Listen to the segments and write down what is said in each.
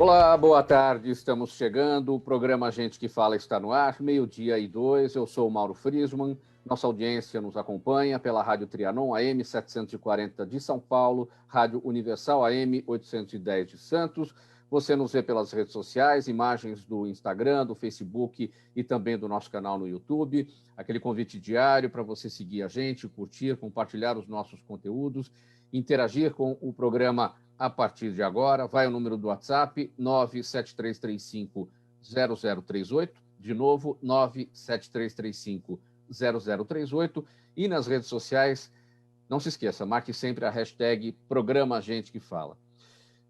Olá, boa tarde, estamos chegando, o programa Gente que Fala está no ar, 12:02, eu sou o Mauro Friesman, nossa audiência nos acompanha pela Rádio Trianon, AM 740 de São Paulo, Rádio Universal AM 810 de Santos, você nos vê pelas redes sociais, imagens do Instagram, do Facebook e também do nosso canal no YouTube, aquele convite diário para você seguir a gente, curtir, compartilhar os nossos conteúdos, interagir com o programa a partir de agora. Vai o número do WhatsApp, 973350038, de novo, 973350038, e nas redes sociais, não se esqueça, marque sempre a hashtag Programa Gente que Fala.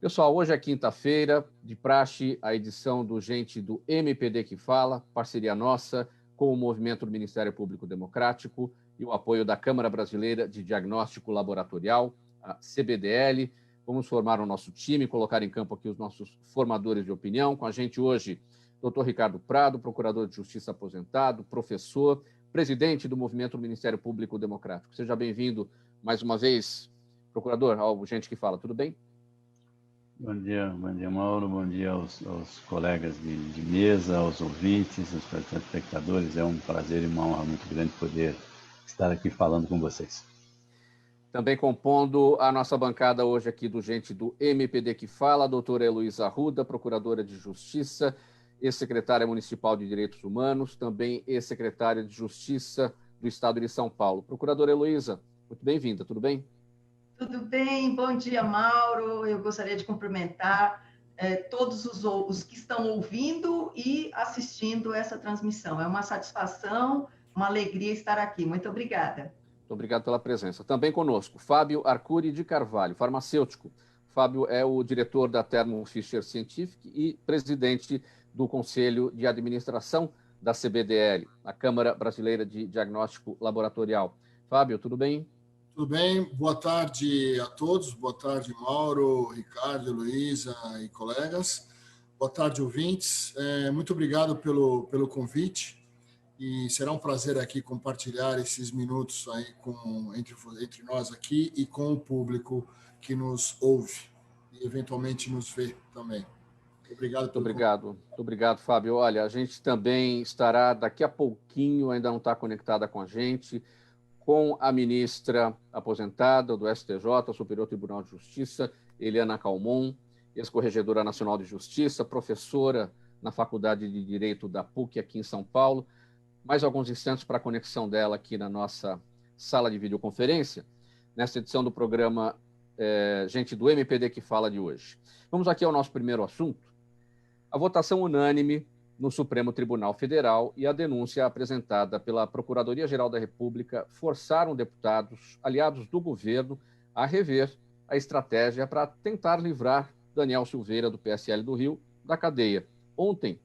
Pessoal, hoje é quinta-feira, de praxe, a edição do Gente do MPD que Fala, parceria nossa com o Movimento do Ministério Público Democrático e o apoio da Câmara Brasileira de Diagnóstico Laboratorial, a CBDL. Vamos formar o nosso time, colocar em campo aqui os nossos formadores de opinião. Com a gente hoje, Dr. Ricardo Prado, procurador de Justiça aposentado, professor, presidente do Movimento do Ministério Público Democrático. Seja bem-vindo mais uma vez, procurador, ao Gente que Fala. Tudo bem? Bom dia, Mauro. Bom dia aos colegas de mesa, aos ouvintes, aos espectadores. É um prazer e uma honra muito grande poder estar aqui falando com vocês. Também compondo a nossa bancada hoje aqui do Gente do MPD que Fala, a doutora Heloísa Arruda, procuradora de Justiça, ex-secretária municipal de Direitos Humanos, também ex-secretária de Justiça do Estado de São Paulo. Procuradora Heloísa, muito bem-vinda, tudo bem? Tudo bem, bom dia, Mauro. Eu gostaria de cumprimentar todos os que estão ouvindo e assistindo essa transmissão. É uma satisfação, uma alegria estar aqui. Muito obrigada. Muito obrigado pela presença. Também conosco, Fábio Arcuri de Carvalho, farmacêutico. Fábio é o diretor da Thermo Fisher Scientific e presidente do Conselho de Administração da CBDL, a Câmara Brasileira de Diagnóstico Laboratorial. Fábio, tudo bem? Tudo bem, boa tarde a todos, boa tarde Mauro, Ricardo, Heloísa e colegas, boa tarde ouvintes, muito obrigado pelo convite e será um prazer aqui compartilhar esses minutos aí entre nós aqui e com o público que nos ouve e eventualmente nos vê também. Obrigado. Muito obrigado, Fábio. Olha, a gente também estará daqui a pouquinho, ainda não está conectada com a gente, com a ministra aposentada do STJ, Superior Tribunal de Justiça, Eliana Calmon, ex-corregedora nacional de Justiça, professora na Faculdade de Direito da PUC aqui em São Paulo. Mais alguns instantes para a conexão dela aqui na nossa sala de videoconferência, nesta edição do programa Gente do MPD que Fala de hoje. Vamos aqui ao nosso primeiro assunto, a votação unânime no Supremo Tribunal Federal e a denúncia apresentada pela Procuradoria-Geral da República forçaram deputados aliados do governo a rever a estratégia para tentar livrar Daniel Silveira, do PSL do Rio, da cadeia. Ontem,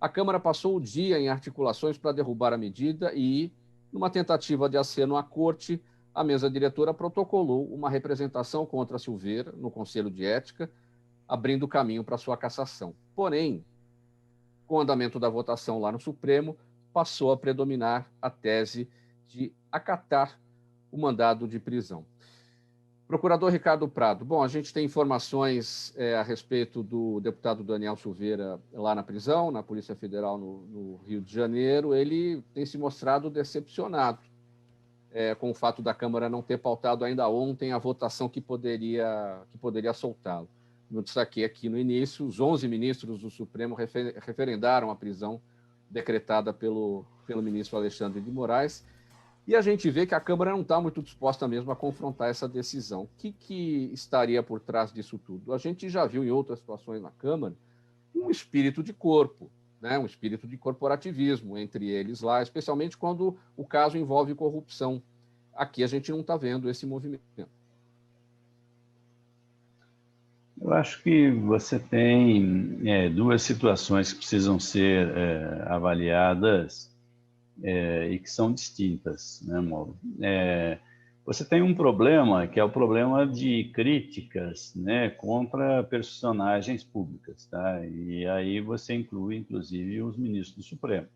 a Câmara passou o dia em articulações para derrubar a medida e, numa tentativa de aceno à Corte, a mesa diretora protocolou uma representação contra Silveira no Conselho de Ética, abrindo caminho para sua cassação. Porém, com o andamento da votação lá no Supremo, passou a predominar a tese de acatar o mandado de prisão. Procurador Ricardo Prado, bom, a gente tem informações a respeito do deputado Daniel Silveira lá na prisão, na Polícia Federal no Rio de Janeiro. Ele tem se mostrado decepcionado com o fato da Câmara não ter pautado ainda ontem a votação que poderia soltá-lo. Eu destaquei aqui no início, os 11 ministros do Supremo referendaram a prisão decretada pelo ministro Alexandre de Moraes, e a gente vê que a Câmara não está muito disposta mesmo a confrontar essa decisão. O que estaria por trás disso tudo? A gente já viu em outras situações na Câmara um espírito de corpo, né? Um espírito de corporativismo entre eles lá, especialmente quando o caso envolve corrupção. Aqui a gente não está vendo esse movimento. Eu acho que você tem duas situações que precisam ser avaliadas e que são distintas, né, Mauro? Você tem um problema que é o problema de críticas, né, contra personagens públicas, tá? E aí você inclui, inclusive, os ministros do Supremo,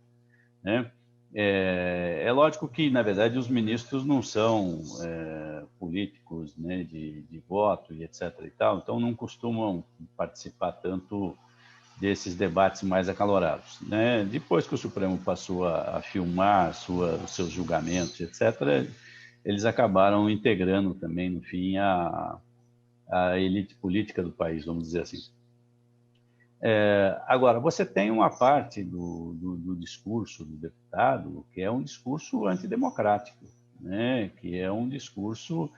né? É lógico que, na verdade, os ministros não são políticos, né, de voto e etc. e tal, então não costumam participar tanto desses debates mais acalorados, né? Depois que o Supremo passou a filmar os seus julgamentos, etc., eles acabaram integrando também, no fim, a elite política do país, vamos dizer assim. Agora, você tem uma parte do discurso do deputado que é um discurso antidemocrático, né? Que é um discurso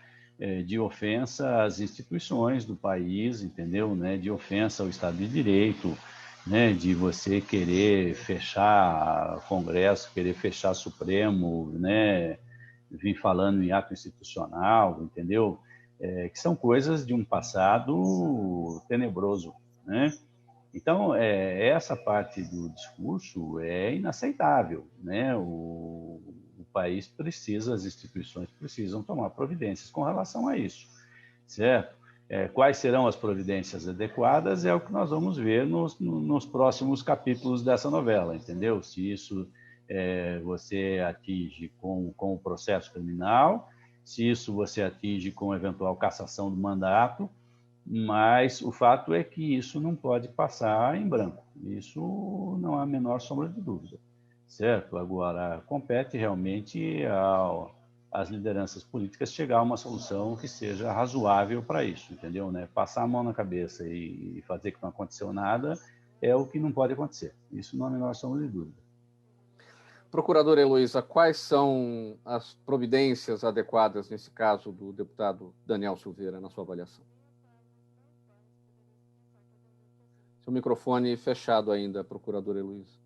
de ofensa às instituições do país, entendeu? Né? De ofensa ao Estado de Direito, né? De você querer fechar Congresso, querer fechar Supremo, né? Vir falando em ato institucional, entendeu? Que são coisas de um passado tenebroso, né? Então, essa parte do discurso é inaceitável, né? O país precisa, as instituições precisam tomar providências com relação a isso, certo? Quais serão as providências adequadas é o que nós vamos ver nos próximos capítulos dessa novela, entendeu? Se isso você atinge com o processo criminal, se isso você atinge com eventual cassação do mandato, mas o fato é que isso não pode passar em branco. Isso não há a menor sombra de dúvida, certo? Agora, compete realmente às lideranças políticas chegar a uma solução que seja razoável para isso, entendeu? Né? Passar a mão na cabeça e fazer que não aconteceu nada é o que não pode acontecer. Isso não há a menor sombra de dúvida. Procuradora Heloísa, quais são as providências adequadas nesse caso do deputado Daniel Silveira, na sua avaliação? Seu microfone fechado ainda, procuradora Heloísa.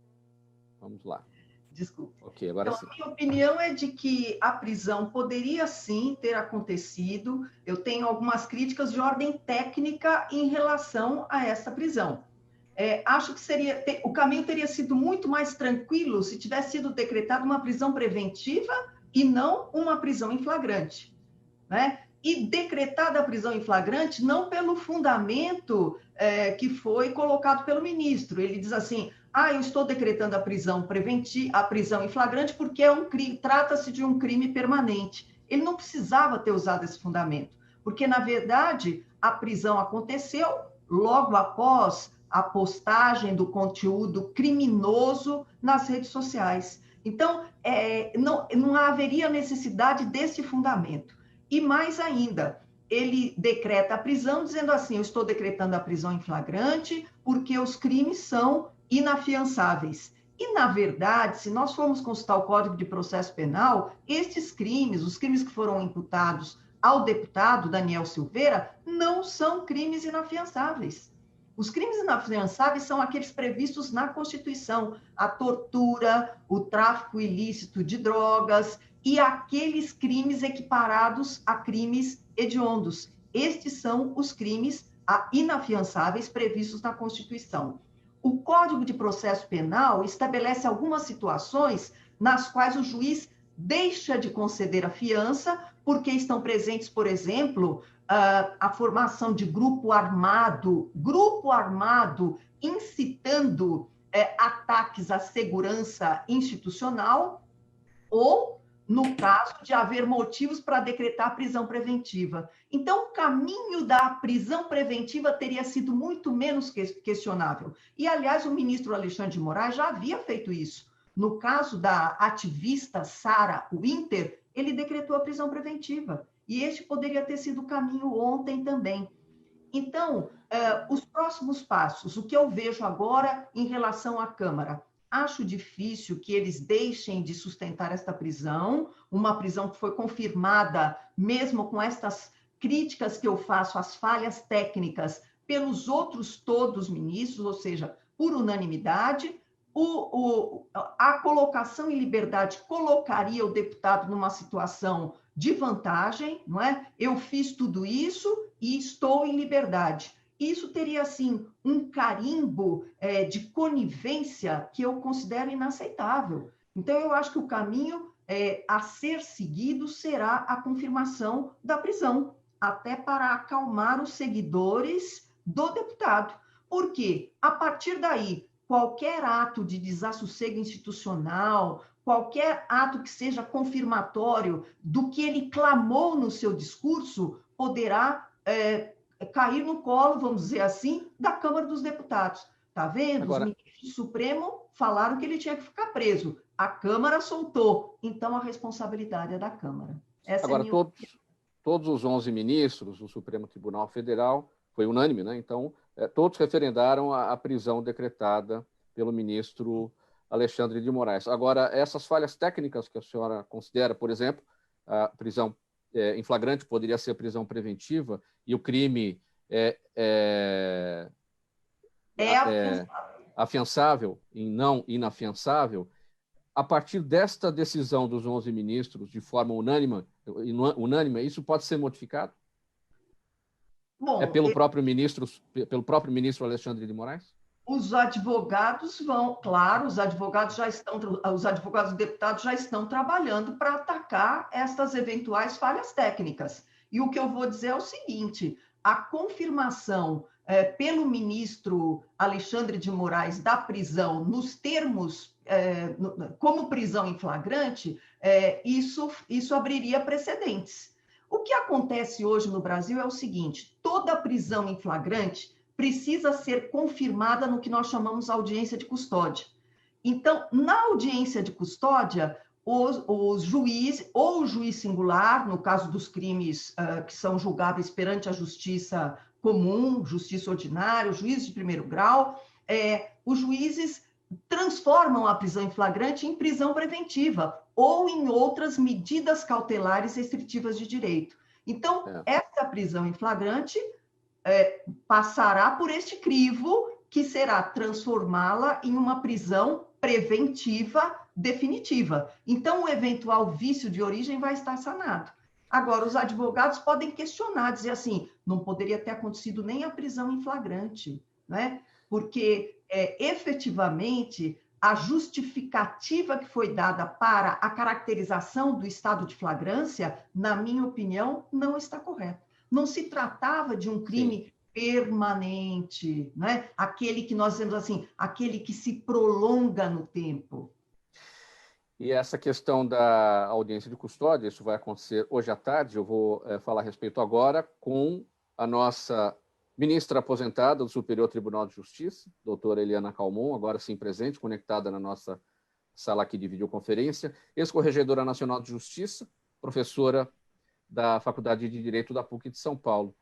Vamos lá. Desculpe. Ok, agora então, sim. A minha opinião é de que a prisão poderia sim ter acontecido. Eu tenho algumas críticas de ordem técnica em relação a essa prisão. Acho que o caminho teria sido muito mais tranquilo se tivesse sido decretada uma prisão preventiva e não uma prisão em flagrante, né? E decretada a prisão em flagrante não pelo fundamento que foi colocado pelo ministro. Ele diz assim: eu estou decretando a prisão preventiva, a prisão em flagrante porque trata-se de um crime permanente. Ele não precisava ter usado esse fundamento, porque, na verdade, a prisão aconteceu logo após a postagem do conteúdo criminoso nas redes sociais. Então, não haveria necessidade desse fundamento. E mais ainda, ele decreta a prisão dizendo assim: eu estou decretando a prisão em flagrante porque os crimes são inafiançáveis. E, na verdade, se nós formos consultar o Código de Processo Penal, estes crimes, os crimes que foram imputados ao deputado Daniel Silveira, não são crimes inafiançáveis. Os crimes inafiançáveis são aqueles previstos na Constituição: a tortura, o tráfico ilícito de drogas e aqueles crimes equiparados a crimes hediondos. Estes são os crimes inafiançáveis previstos na Constituição. O Código de Processo Penal estabelece algumas situações nas quais o juiz deixa de conceder a fiança porque estão presentes, por exemplo, a formação de grupo armado incitando ataques à segurança institucional, ou no caso de haver motivos para decretar prisão preventiva. Então, o caminho da prisão preventiva teria sido muito menos questionável. E, aliás, o ministro Alexandre de Moraes já havia feito isso. No caso da ativista Sarah Winter, ele decretou a prisão preventiva. E este poderia ter sido o caminho ontem também. Então, os próximos passos, o que eu vejo agora em relação à Câmara? Acho difícil que eles deixem de sustentar esta prisão, uma prisão que foi confirmada, mesmo com estas críticas que eu faço às falhas técnicas, pelos outros todos ministros, ou seja, por unanimidade. A colocação em liberdade colocaria o deputado numa situação de vantagem, não é? Eu fiz tudo isso e estou em liberdade. Isso teria, assim, um carimbo de conivência que eu considero inaceitável. Então, eu acho que o caminho a ser seguido será a confirmação da prisão, até para acalmar os seguidores do deputado. Porque, a partir daí, qualquer ato de desassossego institucional, qualquer ato que seja confirmatório do que ele clamou no seu discurso poderá cair no colo, vamos dizer assim, da Câmara dos Deputados. Está vendo? Agora, os ministros do Supremo falaram que ele tinha que ficar preso. A Câmara soltou. Então, a responsabilidade é da Câmara. Essa agora, é a minha... todos os 11 ministros do Supremo Tribunal Federal, foi unânime, né? Então, todos referendaram a prisão decretada pelo ministro Alexandre de Moraes. Agora, essas falhas técnicas que a senhora considera, por exemplo, a prisão em flagrante poderia ser prisão preventiva e o crime afiançável e não inafiançável, a partir desta decisão dos 11 ministros, de forma unânime, isso pode ser modificado? Bom, pelo próprio ministro Alexandre de Moraes? Os advogados vão, claro, os advogados deputados já estão trabalhando para atacar estas eventuais falhas técnicas. E o que eu vou dizer é o seguinte: a confirmação pelo ministro Alexandre de Moraes da prisão nos termos como prisão em flagrante, isso abriria precedentes. O que acontece hoje no Brasil é o seguinte: toda prisão em flagrante precisa ser confirmada no que nós chamamos audiência de custódia. Então, na audiência de custódia, os juízes, ou o juiz singular, no caso dos crimes que são julgáveis perante a justiça comum, justiça ordinária, o juiz de primeiro grau, os juízes transformam a prisão em flagrante em prisão preventiva ou em outras medidas cautelares restritivas de direito. Então, essa prisão em flagrante passará por este crivo, que será transformá-la em uma prisão preventiva definitiva. Então, o eventual vício de origem vai estar sanado. Agora, os advogados podem questionar, dizer assim, não poderia ter acontecido nem a prisão em flagrante, né? Porque, efetivamente, a justificativa que foi dada para a caracterização do estado de flagrância, na minha opinião, não está correta. Não se tratava de um crime permanente, né? Aquele que nós dizemos assim, aquele que se prolonga no tempo. E essa questão da audiência de custódia, isso vai acontecer hoje à tarde, eu vou falar a respeito agora com a nossa ministra aposentada do Superior Tribunal de Justiça, doutora Eliana Calmon, agora sim presente, conectada na nossa sala aqui de videoconferência, ex-corregedora nacional de Justiça, professora da Faculdade de Direito da PUC de São Paulo.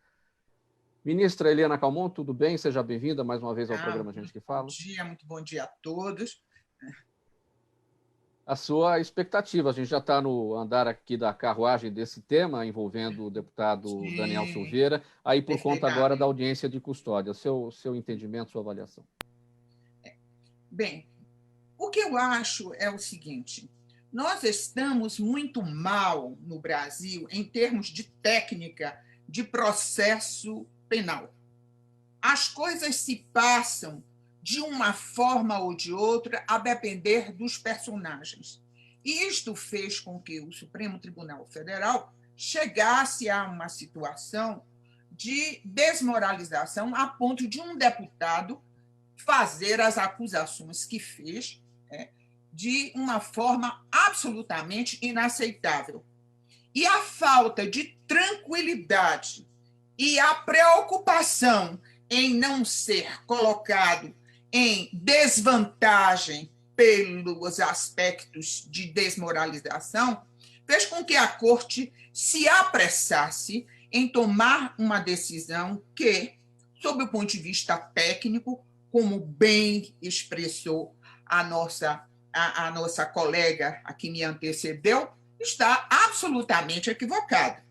Ministra Eliana Calmon, tudo bem? Seja bem-vinda mais uma vez ao programa Gente que Fala. Bom dia, muito bom dia a todos. A sua expectativa, a gente já está no andar aqui da carruagem desse tema, envolvendo o deputado Daniel Silveira, aí por conta agora da audiência de custódia. Seu entendimento, sua avaliação. Bem, o que eu acho é o seguinte: nós estamos muito mal no Brasil em termos de técnica de processo penal. As coisas se passam de uma forma ou de outra, a depender dos personagens. E isto fez com que o Supremo Tribunal Federal chegasse a uma situação de desmoralização a ponto de um deputado fazer as acusações que fez de uma forma absolutamente inaceitável. E a falta de tranquilidade e a preocupação em não ser colocado em desvantagem pelos aspectos de desmoralização, fez com que a Corte se apressasse em tomar uma decisão que, sob o ponto de vista técnico, como bem expressou a nossa colega a que me antecedeu, está absolutamente equivocado.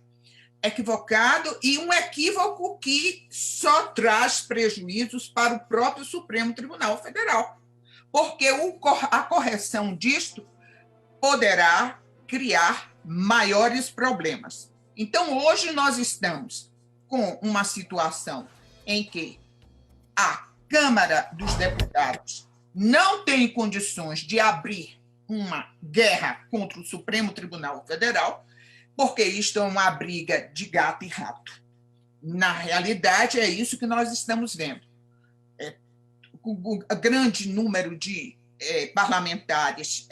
Equivocado e um equívoco que só traz prejuízos para o próprio Supremo Tribunal Federal, porque a correção disto poderá criar maiores problemas. Então, hoje nós estamos com uma situação em que a Câmara dos Deputados não tem condições de abrir uma guerra contra o Supremo Tribunal Federal, porque isto é uma briga de gato e rato. Na realidade, é isso que nós estamos vendo. O grande número de parlamentares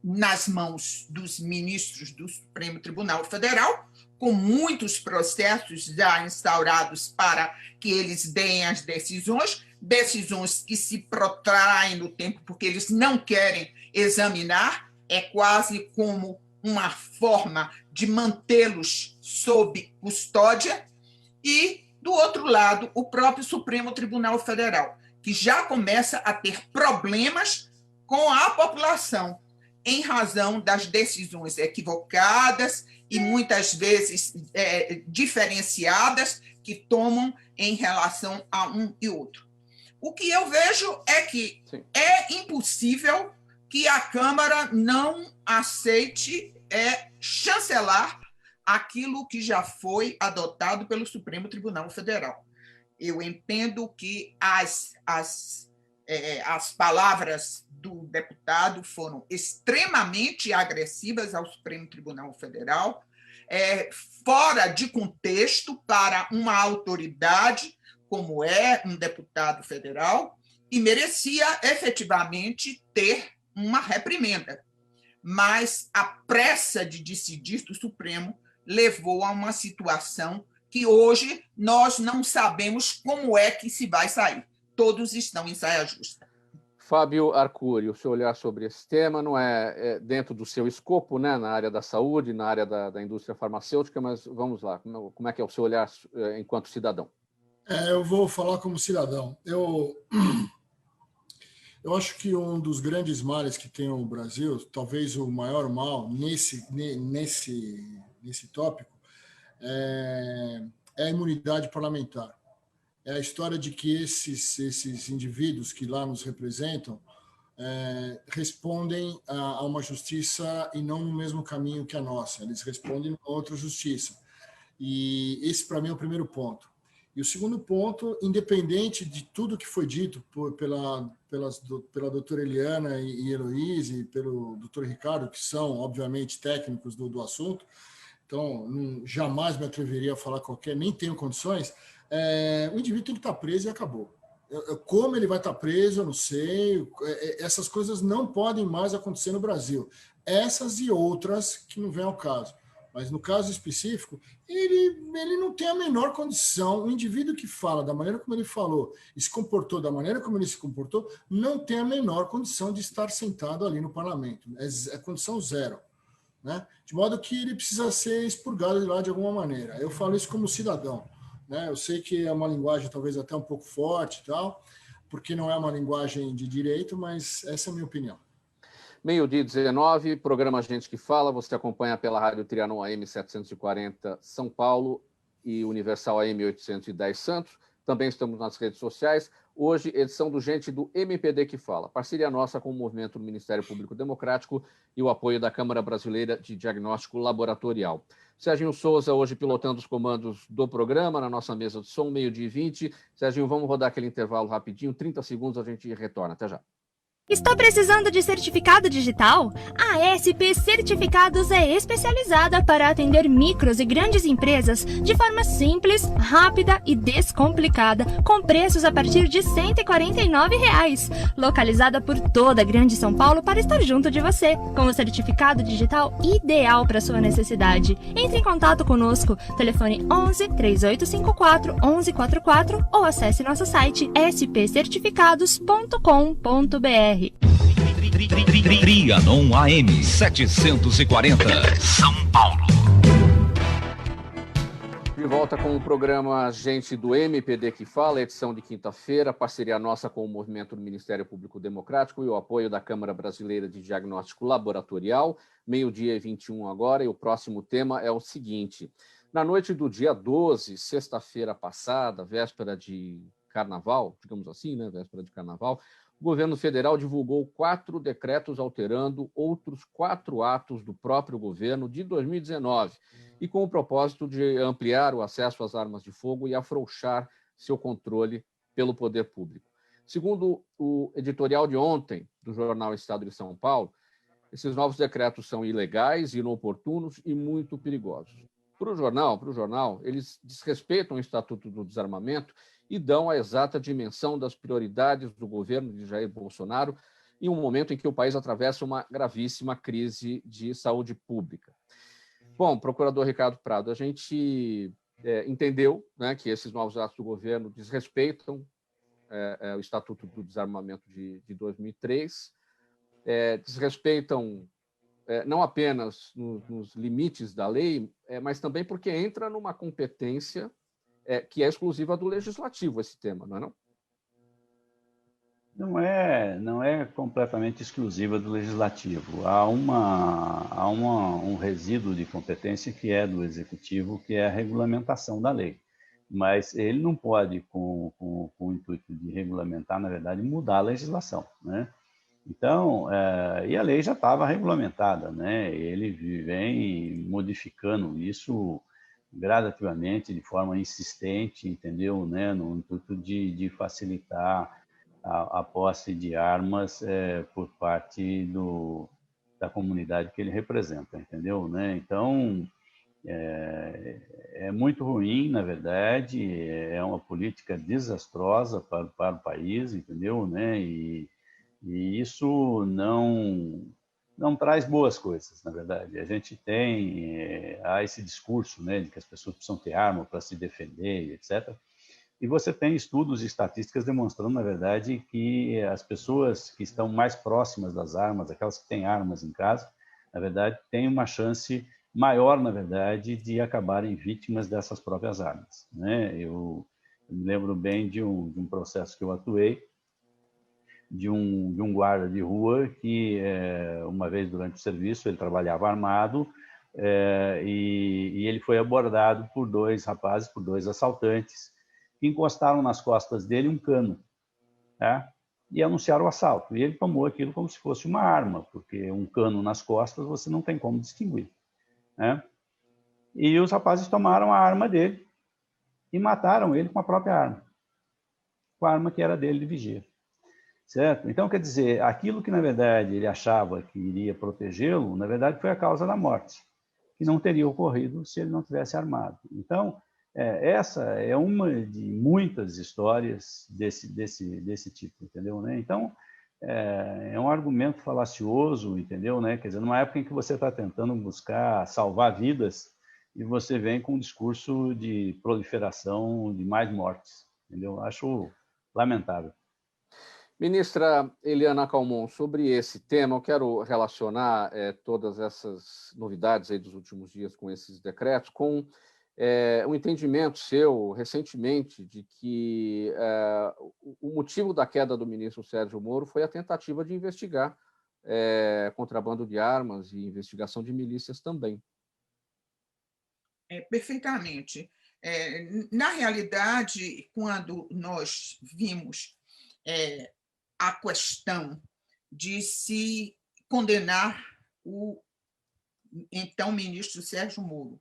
nas mãos dos ministros do Supremo Tribunal Federal, com muitos processos já instaurados para que eles deem as decisões que se protraem no tempo porque eles não querem examinar, é quase como uma forma de mantê-los sob custódia, e, do outro lado, o próprio Supremo Tribunal Federal, que já começa a ter problemas com a população, em razão das decisões equivocadas e muitas vezes diferenciadas que tomam em relação a um e outro. O que eu vejo é que é impossível que a Câmara não aceite chancelar aquilo que já foi adotado pelo Supremo Tribunal Federal. Eu entendo que as palavras do deputado foram extremamente agressivas ao Supremo Tribunal Federal, fora de contexto para uma autoridade como é um deputado federal, e merecia efetivamente ter uma reprimenda. Mas a pressa de decidir do Supremo levou a uma situação que hoje nós não sabemos como é que se vai sair. Todos estão em saia justa. Fábio Arcuri, o seu olhar sobre esse tema não é dentro do seu escopo, né, na área da saúde, na área da indústria farmacêutica, mas vamos lá, como é que é o seu olhar enquanto cidadão? Eu vou falar como cidadão. Eu acho que um dos grandes males que tem o Brasil, talvez o maior mal nesse tópico, é a imunidade parlamentar. É a história de que esses indivíduos que lá nos representam respondem a uma justiça e não no mesmo caminho que a nossa. Eles respondem a outra justiça. E esse, para mim, é o primeiro ponto. E o segundo ponto, independente de tudo que foi dito pela doutora Eliana e Heloísa e pelo doutor Ricardo, que são, obviamente, técnicos do assunto, então jamais me atreveria a falar nem tenho condições, o indivíduo tem que estar preso e acabou. Como ele vai estar preso, eu não sei. Essas coisas não podem mais acontecer no Brasil. Essas e outras que não vêm ao caso. Mas no caso específico, ele não tem a menor condição. O indivíduo que fala da maneira como ele falou e se comportou da maneira como ele se comportou, não tem a menor condição de estar sentado ali no parlamento. É condição zero. Né? De modo que ele precisa ser expurgado de lá de alguma maneira. Eu falo isso como cidadão. Né? Eu sei que é uma linguagem talvez até um pouco forte, tal, porque não é uma linguagem de direito, mas essa é a minha opinião. 12h19, programa Gente que Fala, você acompanha pela Rádio Trianon AM 740 São Paulo e Universal AM 810 Santos. Também estamos nas redes sociais. Hoje, edição do Gente do MPD que Fala, parceria nossa com o movimento do Ministério Público Democrático e o apoio da Câmara Brasileira de Diagnóstico Laboratorial. Serginho Souza hoje pilotando os comandos do programa na nossa mesa de som, 12h20. Serginho, vamos rodar aquele intervalo rapidinho, 30 segundos, a gente retorna. Até já. Está precisando de certificado digital? A SP Certificados é especializada para atender micros e grandes empresas de forma simples, rápida e descomplicada, com preços a partir de R$ 149. Localizada por toda a Grande São Paulo para estar junto de você, com o certificado digital ideal para sua necessidade. Entre em contato conosco, telefone 11 3854 1144 ou acesse nosso site spcertificados.com.br. Trianon AM 740, São Paulo. De volta com o programa Gente do MPD que Fala, edição de quinta-feira, parceria nossa com o movimento do Ministério Público Democrático e o apoio da Câmara Brasileira de Diagnóstico Laboratorial, 12h21 agora, e o próximo tema é o seguinte. Na noite do dia 12, sexta-feira passada, véspera de carnaval, digamos assim, né, véspera de carnaval, o governo federal divulgou 4 decretos alterando outros 4 atos do próprio governo de 2019 e com o propósito de ampliar o acesso às armas de fogo e afrouxar seu controle pelo poder público. Segundo o editorial de ontem do jornal Estado de São Paulo, esses novos decretos são ilegais, inoportunos e muito perigosos. Para o jornal, eles desrespeitam o Estatuto do Desarmamento e dão a exata dimensão das prioridades do governo de Jair Bolsonaro em um momento em que o país atravessa uma gravíssima crise de saúde pública. Bom, procurador Ricardo Prado, a gente entendeu, né, que esses novos atos do governo desrespeitam o Estatuto do Desarmamento de 2003, desrespeitam não apenas nos limites da lei, mas também porque entra numa competência que é exclusiva do legislativo, esse tema, não é não? Não é completamente exclusiva do legislativo. Há um resíduo de competência que é do executivo, que é a regulamentação da lei. Mas ele não pode, com o intuito de regulamentar, na verdade, mudar a legislação, né? Então, e a lei já estava regulamentada, né? Ele vem modificando isso gradativamente, de forma insistente, entendeu? Né? No intuito de facilitar a posse de armas por parte da comunidade que ele representa, entendeu? Né? Então, é muito ruim, na verdade, é uma política desastrosa para o país, entendeu? Né? E isso não traz boas coisas, na verdade. A gente há esse discurso, né, de que as pessoas precisam ter arma para se defender, etc. E você tem estudos e estatísticas demonstrando, na verdade, que as pessoas que estão mais próximas das armas, aquelas que têm armas em casa, na verdade, têm uma chance maior, na verdade, de acabarem vítimas dessas próprias armas, né? Eu me lembro bem de um processo que eu atuei, de um guarda de rua que, uma vez durante o serviço, ele trabalhava armado e ele foi abordado por dois rapazes, por dois assaltantes, que encostaram nas costas dele um cano, tá? E anunciaram o assalto. E ele tomou aquilo como se fosse uma arma, porque um cano nas costas você não tem como distinguir, né? E os rapazes tomaram a arma dele e mataram ele com a própria arma, com a arma que era dele de vigia. Certo? Então, quer dizer, aquilo que, na verdade, ele achava que iria protegê-lo, na verdade, foi a causa da morte, que não teria ocorrido se ele não tivesse armado. Então, essa é uma de muitas histórias desse tipo, entendeu? Né? Então, é um argumento falacioso, entendeu? Né? Quer dizer, numa época em que você está tentando buscar salvar vidas e você vem com um discurso de proliferação de mais mortes, entendeu? Acho lamentável. Ministra Eliana Calmon, sobre esse tema, eu quero relacionar todas essas novidades aí dos últimos dias com esses decretos, com um entendimento seu, recentemente, de que o motivo da queda do ministro Sérgio Moro foi a tentativa de investigar contrabando de armas e investigação de milícias também. Perfeitamente. Na realidade, quando nós vimos a questão de se condenar o então ministro Sérgio Moro,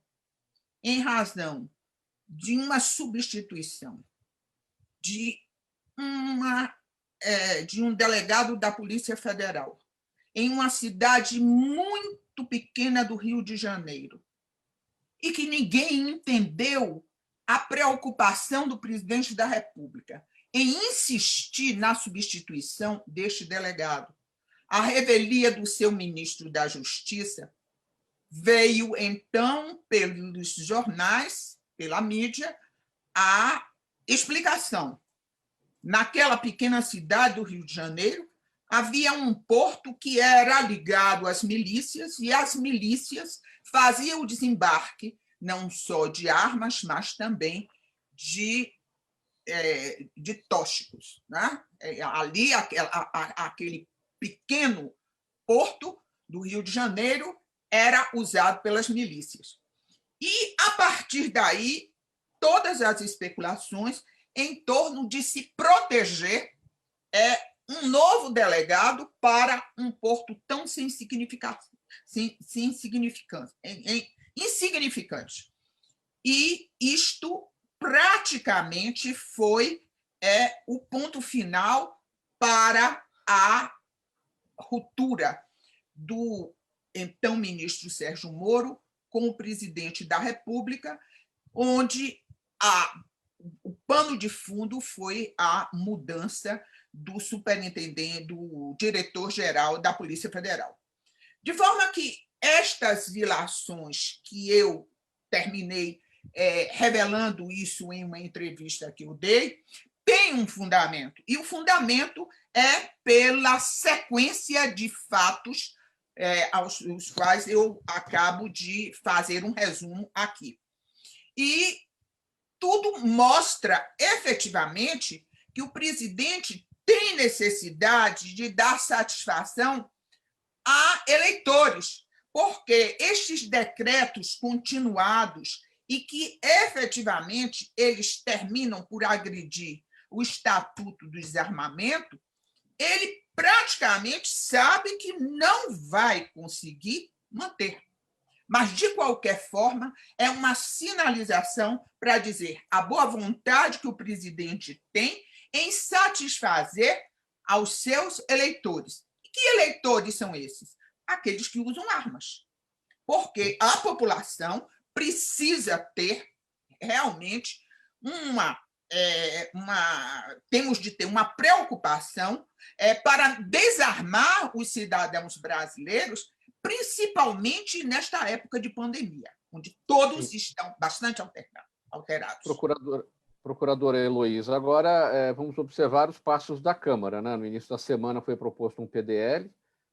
em razão de uma substituição de um delegado da Polícia Federal em uma cidade muito pequena do Rio de Janeiro, e que ninguém entendeu a preocupação do presidente da República em insistir na substituição deste delegado. A revelia do seu ministro da Justiça veio, então, pelos jornais, pela mídia, a explicação. Naquela pequena cidade do Rio de Janeiro, havia um porto que era ligado às milícias, e as milícias faziam o desembarque não só de armas, mas também de tóxicos, né? Ali, aquele pequeno porto do Rio de Janeiro era usado pelas milícias. E, a partir daí, todas as especulações em torno de se proteger um novo delegado para um porto tão insignificante. E isto praticamente foi o ponto final para a ruptura do então ministro Sérgio Moro com o presidente da República, onde o pano de fundo foi a mudança do superintendente, do diretor-geral da Polícia Federal. De forma que estas violações que eu terminei revelando isso em uma entrevista que eu dei, tem um fundamento, e o fundamento é pela sequência de fatos aos quais eu acabo de fazer um resumo aqui. E tudo mostra, efetivamente, que o presidente tem necessidade de dar satisfação a eleitores, porque estes decretos continuados e que, efetivamente, eles terminam por agredir o Estatuto do Desarmamento, ele praticamente sabe que não vai conseguir manter. Mas, de qualquer forma, é uma sinalização para dizer a boa vontade que o presidente tem em satisfazer aos seus eleitores. E que eleitores são esses? Aqueles que usam armas. Porque a população precisa ter realmente temos de ter uma preocupação para desarmar os cidadãos brasileiros, principalmente nesta época de pandemia, onde todos estão bastante alterados. Procuradora Heloísa, agora vamos observar os passos da Câmara, né? No início da semana foi proposto um PDL,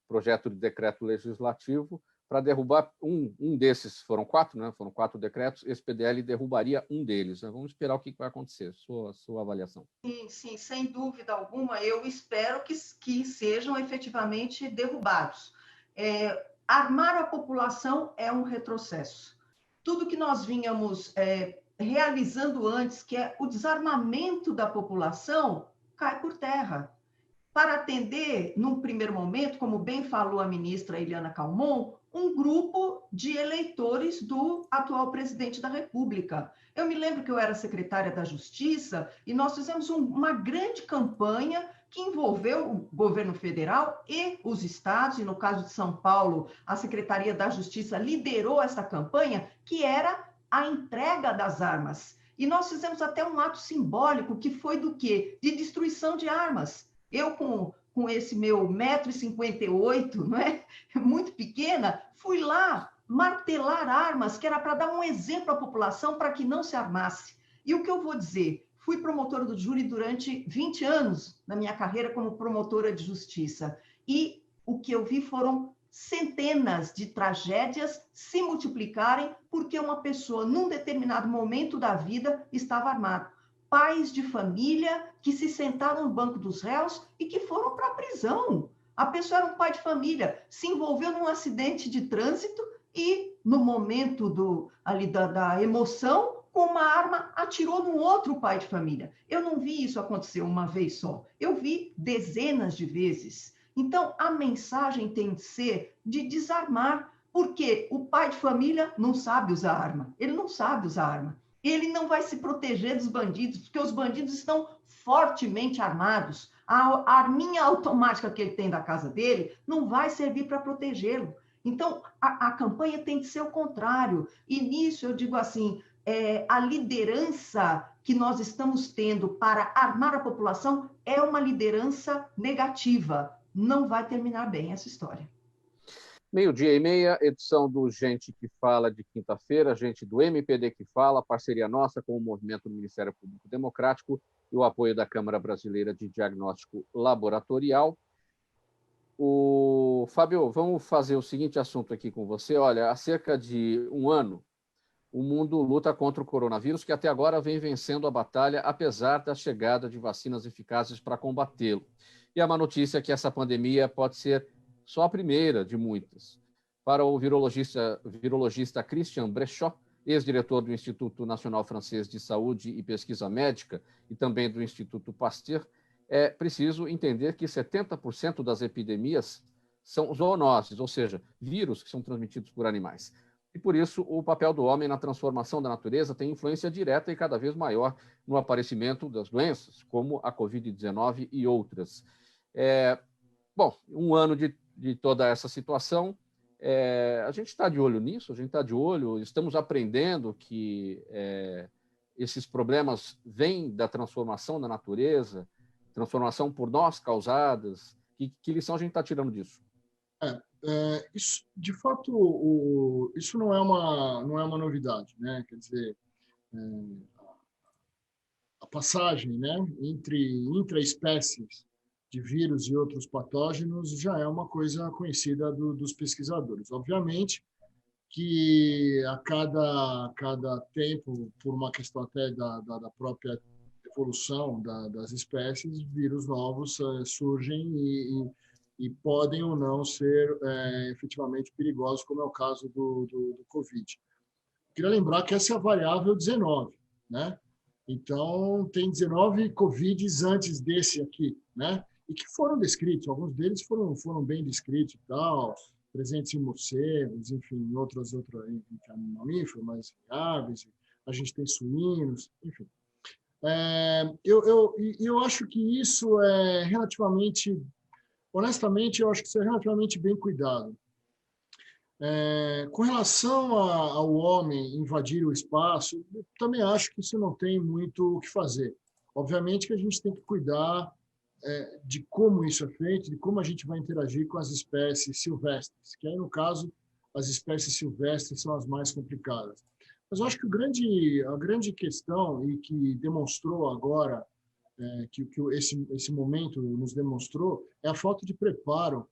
projeto de decreto legislativo, para derrubar um desses. Foram 4, né? Foram 4 decretos. Esse PDL derrubaria um deles. Vamos esperar o que vai acontecer. Sua avaliação. Sim, sem dúvida alguma. Eu espero que sejam efetivamente derrubados. Armar a população é um retrocesso. Tudo que nós vínhamos realizando antes, que é o desarmamento da população, cai por terra. Para atender, num primeiro momento, como bem falou a ministra Eliana Calmon, um grupo de eleitores do atual presidente da República. Eu me lembro que eu era secretária da Justiça e nós fizemos uma grande campanha que envolveu o governo federal e os estados, e no caso de São Paulo, a Secretaria da Justiça liderou essa campanha, que era a entrega das armas. E nós fizemos até um ato simbólico, que foi do quê? De destruição de armas. Eu, com esse meu 1,58 m, não é? Muito pequena, fui lá martelar armas, que era para dar um exemplo à população para que não se armasse. E o que eu vou dizer? Fui promotora do júri durante 20 anos na minha carreira como promotora de justiça. E o que eu vi foram centenas de tragédias se multiplicarem porque uma pessoa, num determinado momento da vida, estava armada. Pais de família que se sentaram no banco dos réus e que foram para a prisão. A pessoa era um pai de família, se envolveu num acidente de trânsito e, no momento da emoção, com uma arma, atirou num outro pai de família. Eu não vi isso acontecer uma vez só. Eu vi dezenas de vezes. Então, a mensagem tem de ser de desarmar, porque o pai de família não sabe usar arma. Ele não sabe usar arma. Ele não vai se proteger dos bandidos, porque os bandidos estão fortemente armados. A arminha automática que ele tem da casa dele não vai servir para protegê-lo. Então, a campanha tem de ser o contrário. E nisso eu digo assim, a liderança que nós estamos tendo para armar a população é uma liderança negativa. Não vai terminar bem essa história. 12h30, edição do Gente que Fala de quinta-feira, gente do MPD que Fala, parceria nossa com o Movimento do Ministério Público Democrático e o apoio da Câmara Brasileira de Diagnóstico Laboratorial. Fábio, vamos fazer o seguinte assunto aqui com você. Olha, há cerca de um ano, o mundo luta contra o coronavírus, que até agora vem vencendo a batalha, apesar da chegada de vacinas eficazes para combatê-lo. E a má notícia é que essa pandemia pode ser só a primeira de muitas. Para o virologista Christian Brechot, ex-diretor do Instituto Nacional Francês de Saúde e Pesquisa Médica e também do Instituto Pasteur, é preciso entender que 70% das epidemias são zoonoses, ou seja, vírus que são transmitidos por animais. E por isso o papel do homem na transformação da natureza tem influência direta e cada vez maior no aparecimento das doenças, como a Covid-19 e outras. Bom, um ano de toda essa situação, a gente está de olho nisso, a gente está de olho, estamos aprendendo que esses problemas vêm da transformação da natureza, transformação por nós causadas? Que lição a gente está tirando disso? Isso, de fato, isso não é uma novidade, né? Quer dizer, a passagem, né, entre intraespécies de vírus e outros patógenos já é uma coisa conhecida dos pesquisadores. Obviamente que a cada tempo, por uma questão até da própria evolução das espécies, vírus novos surgem e podem ou não ser efetivamente perigosos, como é o caso do Covid. Queria lembrar que essa é a variável 19, né? Então, tem 19 Covids antes desse aqui, né? E que foram descritos, alguns deles foram bem descritos e tal, presentes em morcegos, enfim, em outros mamíferos, mas em aves, a gente tem suínos, enfim. Eu acho que isso é relativamente, honestamente, eu acho que isso é relativamente bem cuidado. Com relação ao homem invadir o espaço, eu também acho que isso não tem muito o que fazer. Obviamente que a gente tem que cuidar de como isso é feito, de como a gente vai interagir com as espécies silvestres, que aí, no caso, as espécies silvestres são as mais complicadas. Mas eu acho que a grande questão, e que demonstrou agora, que esse momento nos demonstrou, é a falta de preparo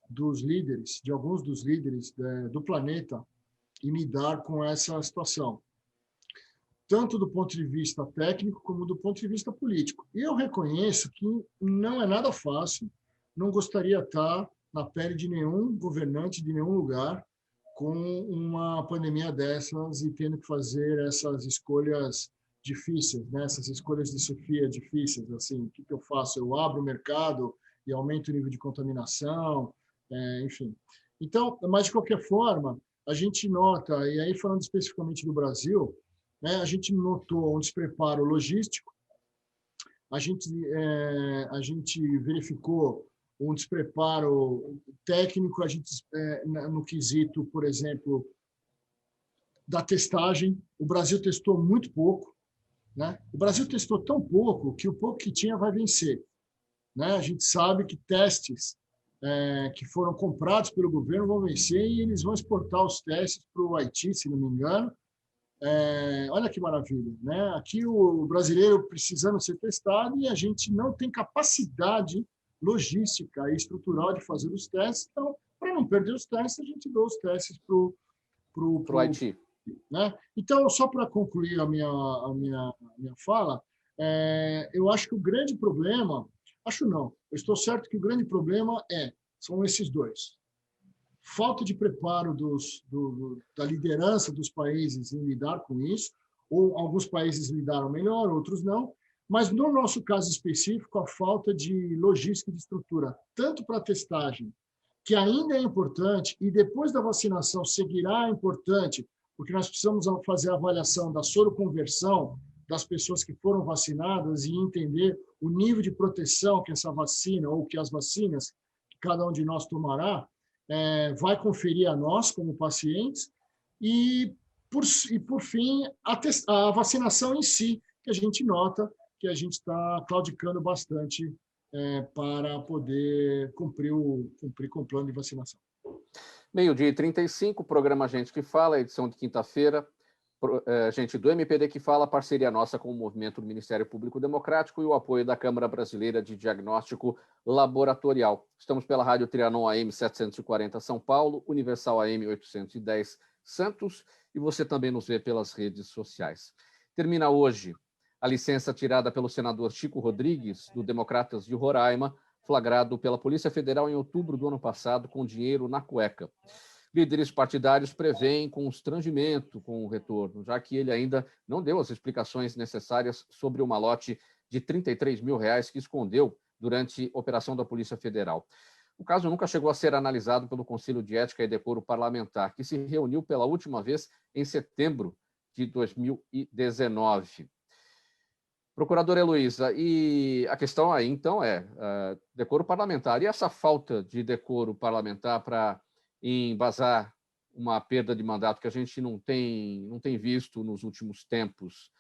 dos líderes, de alguns dos líderes do planeta, em lidar com essa situação, tanto do ponto de vista técnico como do ponto de vista político. E eu reconheço que não é nada fácil, não gostaria de estar na pele de nenhum governante de nenhum lugar com uma pandemia dessas e tendo que fazer essas escolhas difíceis, né? Essas escolhas de Sofia difíceis, assim, o que eu faço? Eu abro o mercado e aumento o nível de contaminação, enfim. Então, mas de qualquer forma, a gente nota, e aí falando especificamente do Brasil, né, a gente notou um despreparo logístico, a gente verificou um despreparo técnico, a gente no quesito, por exemplo, da testagem. O Brasil testou muito pouco, né? O Brasil testou tão pouco que o pouco que tinha vai vencer, né? A gente sabe que testes que foram comprados pelo governo vão vencer e eles vão exportar os testes para o Haiti, se não me engano. Olha que maravilha, né? Aqui o brasileiro precisando ser testado e a gente não tem capacidade logística e estrutural de fazer os testes. Então, para não perder os testes, a gente dá os testes para o Haiti. Né? Então, só para concluir a minha fala, eu acho que o grande problema, acho não, eu estou certo que o grande problema são esses dois. Falta de preparo da liderança dos países em lidar com isso, ou alguns países lidaram melhor, outros não, mas no nosso caso específico, a falta de logística e de estrutura, tanto para a testagem, que ainda é importante, e depois da vacinação seguirá importante, porque nós precisamos fazer a avaliação da soroconversão das pessoas que foram vacinadas e entender o nível de proteção que essa vacina, ou que as vacinas que cada um de nós tomará, vai conferir a nós como pacientes, e por fim, a vacinação em si, que a gente nota que a gente está claudicando bastante para poder cumprir com o plano de vacinação. 12h35, programa Gente que Fala, edição de quinta-feira. Gente do MPD que Fala, parceria nossa com o movimento do Ministério Público Democrático e o apoio da Câmara Brasileira de Diagnóstico Laboratorial. Estamos pela Rádio Trianon AM 740 São Paulo, Universal AM 810 Santos, e você também nos vê pelas redes sociais. Termina hoje a licença tirada pelo senador Chico Rodrigues, do Democratas de Roraima, flagrado pela Polícia Federal em outubro do ano passado com dinheiro na cueca. Líderes partidários prevêem constrangimento com o retorno, já que ele ainda não deu as explicações necessárias sobre o malote de R$33 mil que escondeu durante a operação da Polícia Federal. O caso nunca chegou a ser analisado pelo Conselho de Ética e Decoro Parlamentar, que se reuniu pela última vez em setembro de 2019. Procuradora Heloísa, e a questão aí, então, decoro parlamentar. E essa falta de decoro parlamentar para embasar uma perda de mandato que a gente não tem visto nos últimos tempos,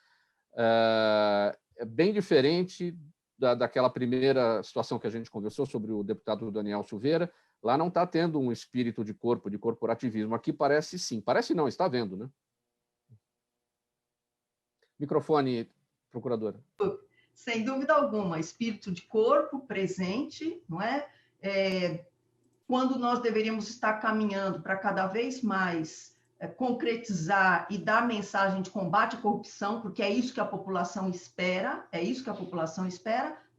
é bem diferente daquela primeira situação que a gente conversou sobre o deputado Daniel Silveira, lá não está tendo um espírito de corpo, de corporativismo. Aqui parece sim. Parece não, está vendo, né? Microfone, procuradora. Sem dúvida alguma, espírito de corpo presente, não é? Quando nós deveríamos estar caminhando para cada vez mais concretizar e dar mensagem de combate à corrupção, porque é isso que a população espera,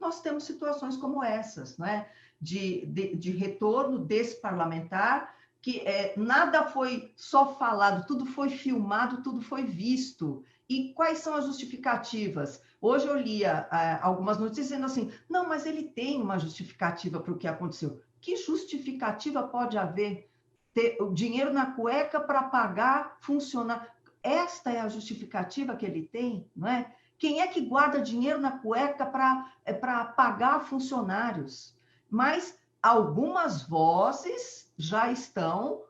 nós temos situações como essas, não é? De retorno desse parlamentar, que nada foi só falado, tudo foi filmado, tudo foi visto. E quais são as justificativas? Hoje eu lia algumas notícias dizendo assim, não, mas ele tem uma justificativa para o que aconteceu. Que justificativa pode haver? Ter o dinheiro na cueca para pagar funcionário. Esta é a justificativa que ele tem, não é? Quem é que guarda dinheiro na cueca para pagar funcionários? Mas algumas vozes já estão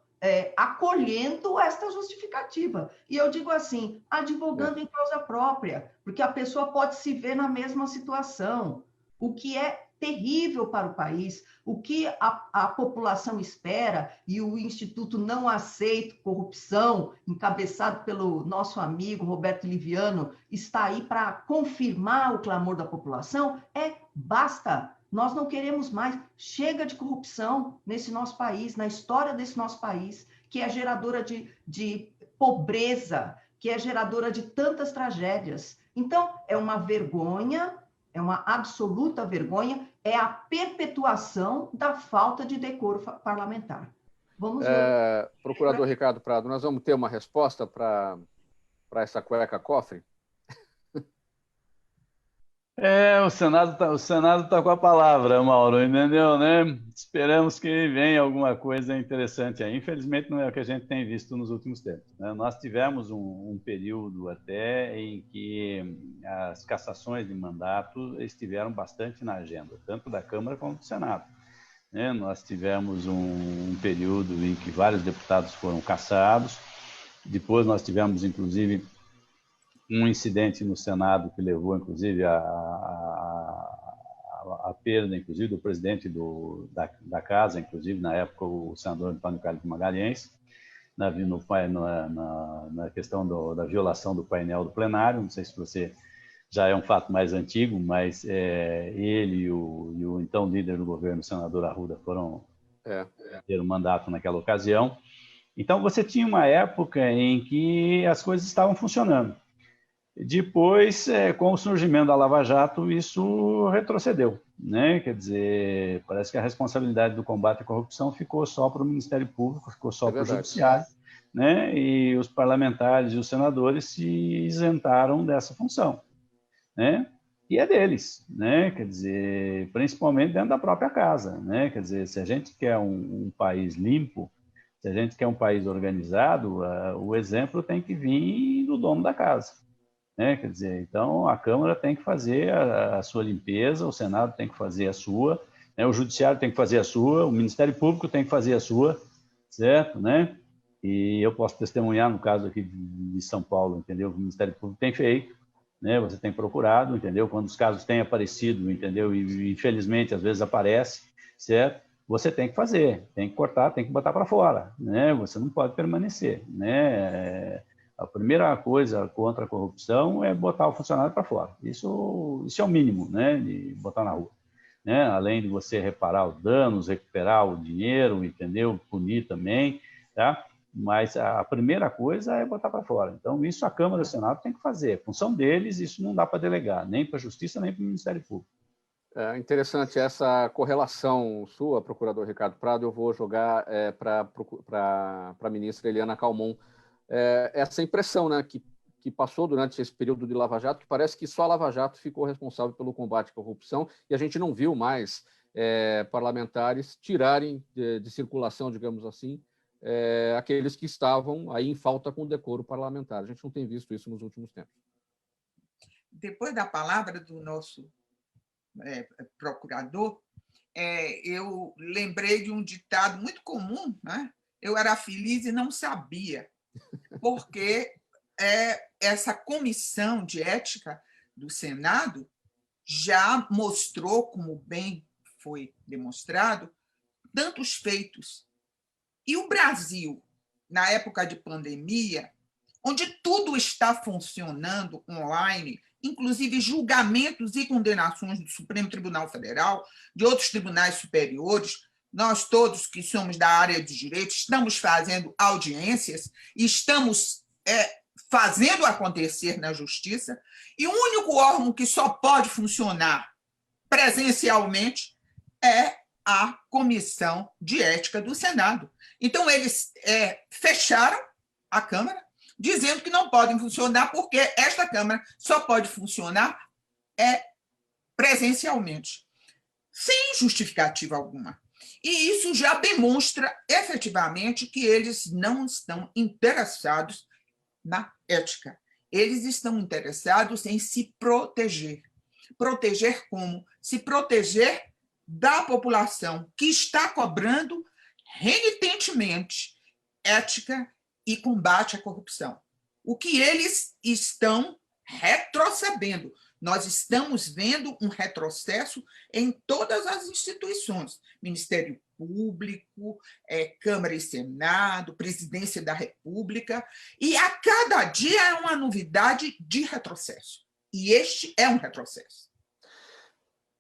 acolhendo esta justificativa. E eu digo assim, advogando em causa própria, porque a pessoa pode se ver na mesma situação, o que é terrível para o país, o que a população espera, e o Instituto Não Aceito Corrupção, encabeçado pelo nosso amigo Roberto Liviano, está aí para confirmar o clamor da população, basta. Nós não queremos mais. Chega de corrupção nesse nosso país, na história desse nosso país, que é geradora de pobreza, que é geradora de tantas tragédias. Então, é uma vergonha, é uma absoluta vergonha, é a perpetuação da falta de decoro parlamentar. Vamos ver. Procurador Ricardo Prado, nós vamos ter uma resposta para essa cueca cofre? O Senado tá com a palavra, Mauro, entendeu, né? Esperamos que venha alguma coisa interessante aí. Infelizmente, não é o que a gente tem visto nos últimos tempos, né? Nós tivemos um período até em que as cassações de mandato estiveram bastante na agenda, tanto da Câmara como do Senado, né? Nós tivemos um período em que vários deputados foram cassados, depois nós tivemos, inclusive, um incidente no Senado que levou, inclusive, a perda, inclusive, do presidente da casa, inclusive, na época, o senador Antônio Carlos Magalhães, na questão da violação do painel do plenário. Não sei se você já é um fato mais antigo, mas ele e o então líder do governo, o senador Arruda, foram ter um mandato naquela ocasião. Então, você tinha uma época em que as coisas estavam funcionando. Depois, com o surgimento da Lava Jato, isso retrocedeu, né? Quer dizer, parece que a responsabilidade do combate à corrupção ficou só para o Ministério Público, ficou só para o Judiciário, né? E os parlamentares e os senadores se isentaram dessa função, né? E é deles, né? Quer dizer, principalmente dentro da própria casa, né? Quer dizer, se a gente quer um país limpo, se a gente quer um país organizado, o exemplo tem que vir do dono da casa. Quer dizer, então a Câmara tem que fazer a sua limpeza, o Senado tem que fazer a sua, né? O Judiciário tem que fazer a sua, o Ministério Público tem que fazer a sua, certo? Né? E eu posso testemunhar no caso aqui de São Paulo, entendeu? O Ministério Público tem feito, né? Você tem procurado, entendeu? Quando os casos têm aparecido, entendeu? E infelizmente às vezes aparece, certo? Você tem que fazer, tem que cortar, tem que botar para fora, né? Você não pode permanecer, né? A primeira coisa contra a corrupção é botar o funcionário para fora. Isso é o mínimo, né, de botar na rua. Né? Além de você reparar os danos, recuperar o dinheiro, entendeu? Punir também, tá? Mas a primeira coisa é botar para fora. Então, isso a Câmara e o Senado tem que fazer. A função deles, isso não dá para delegar, nem para a Justiça, nem para o Ministério Público. É interessante essa correlação sua, procurador Ricardo Prado. Eu vou jogar para a ministra Eliana Calmon. Essa impressão, né, que passou durante esse período de Lava Jato, que parece que só a Lava Jato ficou responsável pelo combate à corrupção e a gente não viu mais parlamentares tirarem de circulação, digamos assim, aqueles que estavam aí em falta com decoro parlamentar. A gente não tem visto isso nos últimos tempos. Depois da palavra do nosso procurador, eu lembrei de um ditado muito comum, né? Eu era feliz e não sabia, porque essa comissão de ética do Senado já mostrou, como bem foi demonstrado, tantos feitos. E o Brasil, na época de pandemia, onde tudo está funcionando online, inclusive julgamentos e condenações do Supremo Tribunal Federal, de outros tribunais superiores, nós todos que somos da área de direito estamos fazendo audiências e estamos fazendo acontecer na justiça, e o único órgão que só pode funcionar presencialmente é a Comissão de Ética do Senado. Então, eles fecharam a Câmara, dizendo que não podem funcionar porque esta Câmara só pode funcionar presencialmente, sem justificativa alguma. E isso já demonstra efetivamente que eles não estão interessados na ética. Eles estão interessados em se proteger. Proteger como? Se proteger da população que está cobrando renitentemente ética e combate à corrupção. O que eles estão retrocedendo. Nós estamos vendo um retrocesso em todas as instituições. Ministério Público, Câmara e Senado, Presidência da República, e a cada dia é uma novidade de retrocesso. E este é um retrocesso.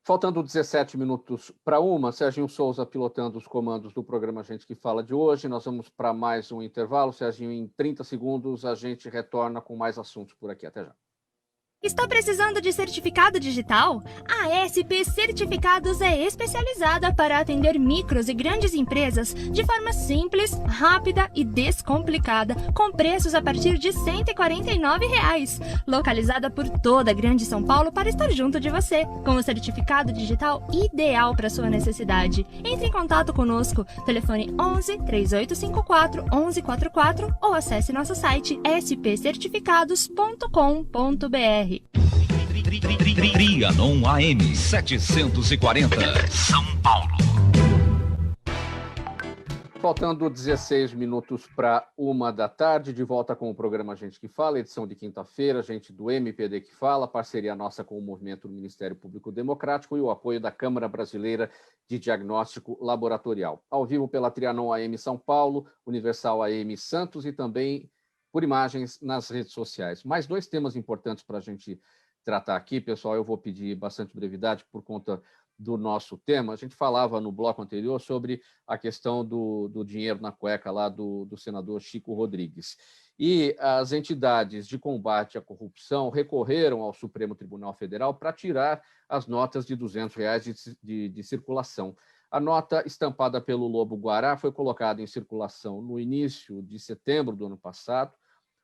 Faltando 17 minutos para 1, Serginho Souza pilotando os comandos do programa Gente que Fala de hoje. Nós vamos para mais um intervalo. Serginho, em 30 segundos a gente retorna com mais assuntos por aqui. Até já. Está precisando de certificado digital? A SP Certificados é especializada para atender micros e grandes empresas de forma simples, rápida e descomplicada, com preços a partir de R$ 149. Localizada por toda a Grande São Paulo para estar junto de você, com o certificado digital ideal para sua necessidade. Entre em contato conosco, telefone 11 3854 1144 ou acesse nosso site spcertificados.com.br. Trianon AM 740, São Paulo. Faltando 16 minutos para 1 da tarde, de volta com o programa Gente que Fala, edição de quinta-feira, gente do MPD que Fala, parceria nossa com o Movimento do Ministério Público Democrático e o apoio da Câmara Brasileira de Diagnóstico Laboratorial. Ao vivo pela Trianon AM São Paulo, Universal AM Santos e também por imagens nas redes sociais. Mais 2 temas importantes para a gente tratar aqui, pessoal. Eu vou pedir bastante brevidade por conta do nosso tema. A gente falava no bloco anterior sobre a questão do dinheiro na cueca lá do senador Chico Rodrigues. E as entidades de combate à corrupção recorreram ao Supremo Tribunal Federal para tirar as notas de R$ 200 de circulação. A nota estampada pelo Lobo Guará foi colocada em circulação no início de setembro do ano passado.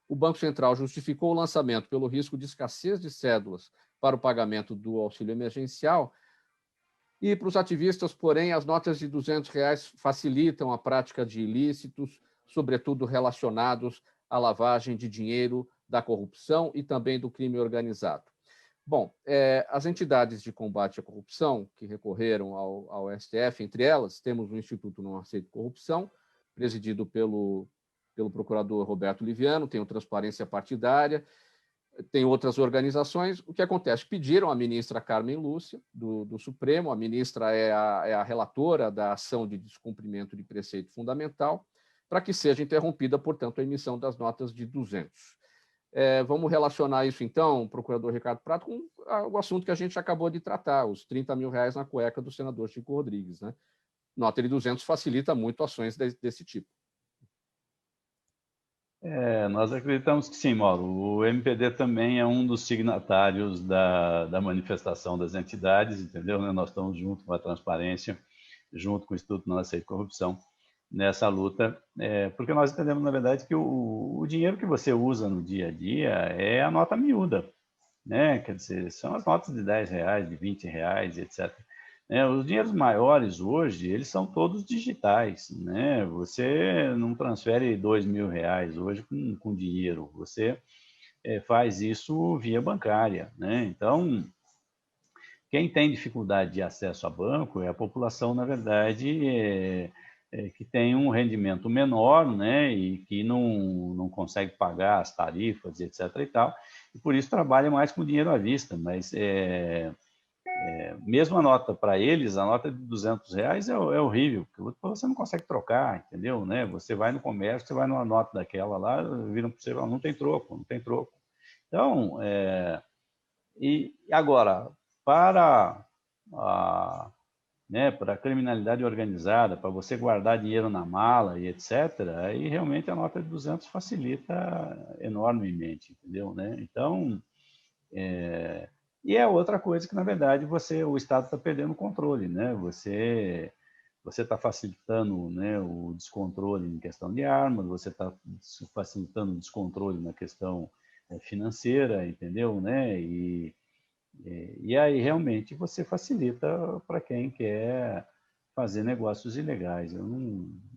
O Banco Central justificou o lançamento pelo risco de escassez de cédulas para o pagamento do auxílio emergencial. E para os ativistas, porém, as notas de R$ 200 facilitam a prática de ilícitos, sobretudo relacionados à lavagem de dinheiro, da corrupção e também do crime organizado. Bom, as entidades de combate à corrupção que recorreram ao STF, entre elas, temos o Instituto Não Aceito Corrupção, presidido pelo procurador Roberto Liviano, tem o Transparência Partidária, tem outras organizações. O que acontece? Pediram à ministra Carmen Lúcia, do Supremo, a ministra é a relatora da ação de descumprimento de preceito fundamental, para que seja interrompida, portanto, a emissão das notas de 200. Vamos relacionar isso, então, procurador Ricardo Prato, com o assunto que a gente acabou de tratar, os R$ 30 mil na cueca do senador Chico Rodrigues, né? Nota de 200 facilita muito ações desse tipo. Nós acreditamos que sim, Mauro. O MPD também é um dos signatários da manifestação das entidades, entendeu? Nós estamos junto com a Transparência, junto com o Instituto Não Aceito Corrupção, nessa luta, porque nós entendemos, na verdade, que o dinheiro que você usa no dia a dia é a nota miúda, né? Quer dizer, são as notas de R$10, de R$20, etc. Os dinheiros maiores hoje, eles são todos digitais, né? Você não transfere R$2.000 hoje com dinheiro, você faz isso via bancária, né? Então, quem tem dificuldade de acesso a banco é a população, na verdade, que tem um rendimento menor, né? E que não consegue pagar as tarifas, etc. e tal, e por isso trabalha mais com dinheiro à vista, mas mesmo a nota para eles, a nota de R$200 é horrível, porque você não consegue trocar, entendeu? Né? Você vai no comércio, você vai numa nota daquela lá, viram para você, não tem troco, não tem troco. Então, e agora, para a criminalidade organizada, para você guardar dinheiro na mala e etc., aí realmente a nota de 200 facilita enormemente, entendeu? Né? Então, e é outra coisa que, na verdade, o Estado está perdendo o controle, né? Você está facilitando, né, o descontrole em questão de armas, você está facilitando o descontrole na questão financeira, entendeu? Né? E aí, realmente, você facilita para quem quer fazer negócios ilegais. Eu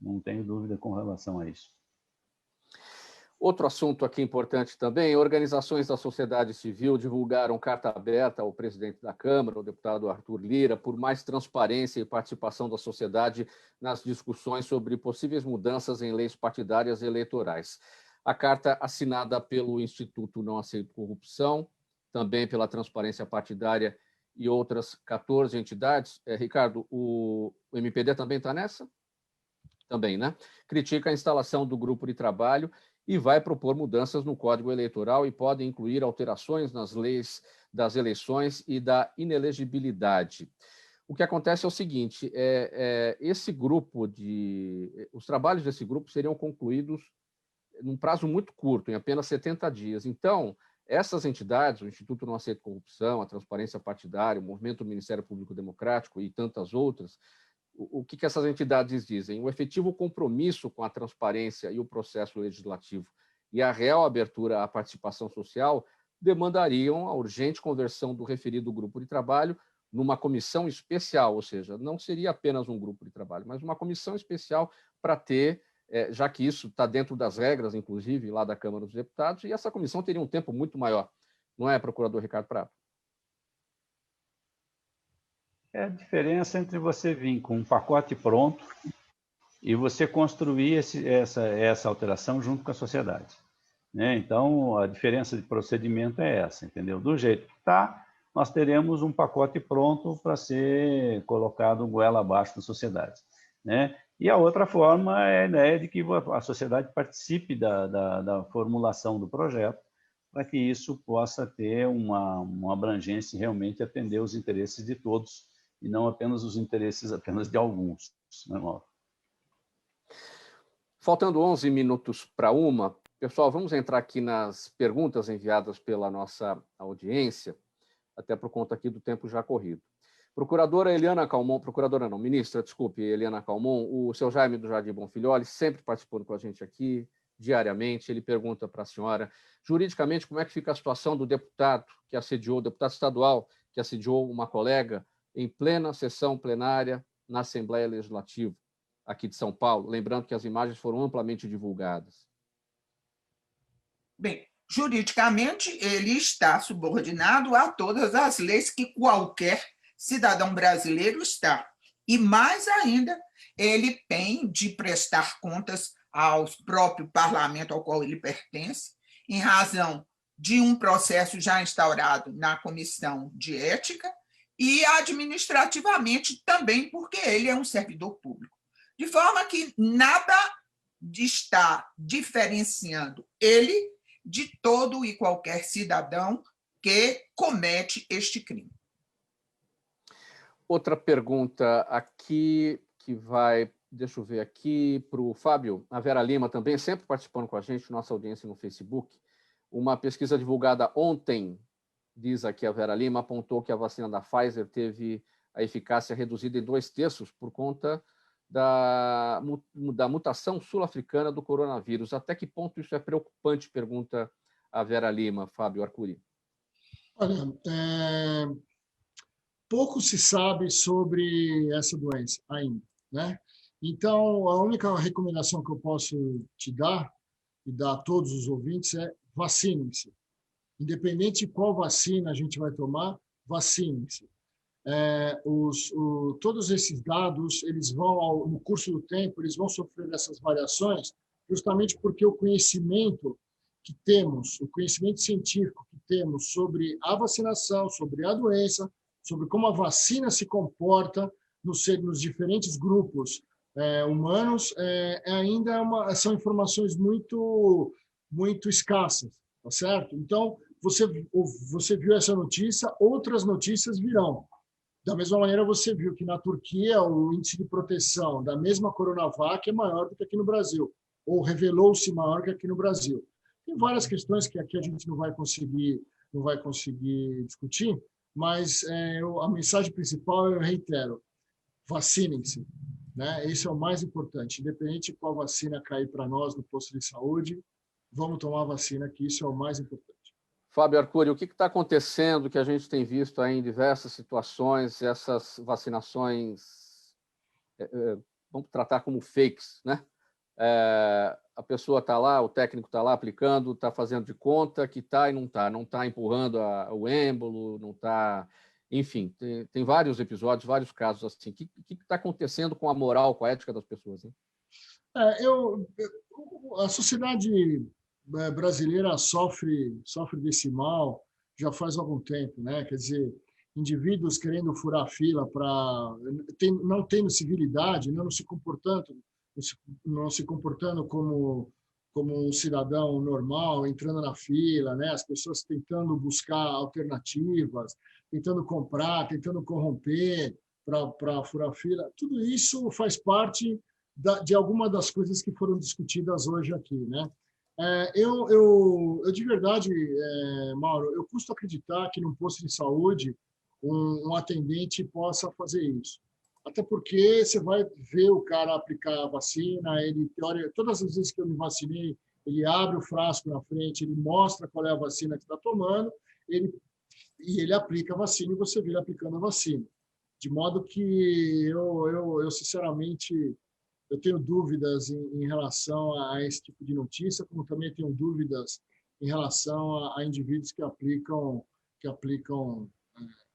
não tenho dúvida com relação a isso. Outro assunto aqui importante também, organizações da sociedade civil divulgaram carta aberta ao presidente da Câmara, o deputado Arthur Lira, por mais transparência e participação da sociedade nas discussões sobre possíveis mudanças em leis partidárias e eleitorais. A carta, assinada pelo Instituto Não Aceito Corrupção, também pela Transparência Partidária e outras 14 entidades. Ricardo, o MPD também está nessa? Também, né? Critica a instalação do grupo de trabalho e vai propor mudanças no Código Eleitoral e pode incluir alterações nas leis das eleições e da inelegibilidade. O que acontece é o seguinte, esse grupo os trabalhos desse grupo seriam concluídos num prazo muito curto, em apenas 70 dias. Então, essas entidades, o Instituto Não Aceita Corrupção, a Transparência Partidária, o Movimento do Ministério Público Democrático e tantas outras, o que essas entidades dizem? O efetivo compromisso com a transparência e o processo legislativo e a real abertura à participação social demandariam a urgente conversão do referido grupo de trabalho numa comissão especial, ou seja, não seria apenas um grupo de trabalho, mas uma comissão especial para ter, já que isso está dentro das regras, inclusive, lá da Câmara dos Deputados, e essa comissão teria um tempo muito maior. Não é, procurador Ricardo Prado? É a diferença entre você vir com um pacote pronto e você construir essa alteração junto com a sociedade. Né? Então, a diferença de procedimento é essa, entendeu? Do jeito que está, nós teremos um pacote pronto para ser colocado goela abaixo da sociedade. Né? E a outra forma é a ideia de que a sociedade participe da formulação do projeto, para que isso possa ter uma abrangência e realmente atender os interesses de todos, e não apenas os interesses apenas de alguns. Né, Mauro? Faltando 11 minutos para uma, pessoal, vamos entrar aqui nas perguntas enviadas pela nossa audiência, até por conta aqui do tempo já corrido. Procuradora Eliana Calmon, procuradora não, ministra, desculpe, Eliana Calmon, o seu Jaime do Jardim Bonfilholi, sempre participando com a gente aqui, diariamente, ele pergunta para a senhora, juridicamente, como é que fica a situação do deputado que assediou, deputado estadual, que assediou uma colega em plena sessão plenária na Assembleia Legislativa, aqui de São Paulo, lembrando que as imagens foram amplamente divulgadas. Bem, juridicamente, ele está subordinado a todas as leis que qualquer cidadão brasileiro está. E, mais ainda, ele tem de prestar contas ao próprio parlamento ao qual ele pertence, em razão de um processo já instaurado na Comissão de Ética, e administrativamente também, porque ele é um servidor público. De forma que nada está diferenciando ele de todo e qualquer cidadão que comete este crime. Outra pergunta aqui, que vai, deixa eu ver aqui, para o Fábio, a Vera Lima também, sempre participando com a gente, nossa audiência no Facebook. Uma pesquisa divulgada ontem, diz aqui a Vera Lima, apontou que a vacina da Pfizer teve a eficácia reduzida em 2/3 por conta da mutação sul-africana do coronavírus. Até que ponto isso é preocupante, pergunta a Vera Lima, Fábio Arcuri. Olha, pouco se sabe sobre essa doença ainda, né? Então, a única recomendação que eu posso te dar e dar a todos os ouvintes é vacinem-se. Independente de qual vacina a gente vai tomar, vacinem-se. Todos esses dados, eles vão, no curso do tempo, eles vão sofrer essas variações, justamente porque o conhecimento que temos, o conhecimento científico que temos sobre a vacinação, sobre a doença, sobre como a vacina se comporta nos diferentes grupos humanos, ainda são informações muito escassas, tá certo? Então, você viu essa notícia, outras notícias virão. Da mesma maneira, você viu que na Turquia o índice de proteção da mesma Coronavac é maior do que aqui no Brasil, ou revelou-se maior que aqui no Brasil. Tem várias questões que aqui a gente não vai conseguir discutir, mas a mensagem principal, eu reitero, vacinem-se, né? Isso é o mais importante. Independente de qual vacina cair para nós no posto de saúde, vamos tomar a vacina, que isso é o mais importante. Fábio Arcuri, o que está acontecendo que a gente tem visto aí em diversas situações, essas vacinações, vamos tratar como fakes, né? A pessoa está lá, o técnico está lá aplicando, está fazendo de conta que está e não está empurrando o êmbolo, não está... Enfim, tem vários episódios, vários casos assim. O que está acontecendo com a moral, com a ética das pessoas, hein? A sociedade brasileira sofre desse mal já faz algum tempo, né? Quer dizer, indivíduos querendo furar fila não tendo civilidade, não se comportando como um cidadão normal, entrando na fila, né? As pessoas tentando buscar alternativas, tentando comprar, tentando corromper para furar fila. Tudo isso faz parte de alguma das coisas que foram discutidas hoje aqui, né? Eu de verdade, Mauro, eu custo acreditar que num posto de saúde um atendente possa fazer isso. Até porque você vai ver o cara aplicar a vacina, todas as vezes que eu me vacinei, ele abre o frasco na frente, ele mostra qual é a vacina que está tomando, e ele aplica a vacina e você vê ele aplicando a vacina. De modo que eu sinceramente, eu tenho dúvidas em relação a esse tipo de notícia, como também tenho dúvidas em relação a indivíduos que aplicam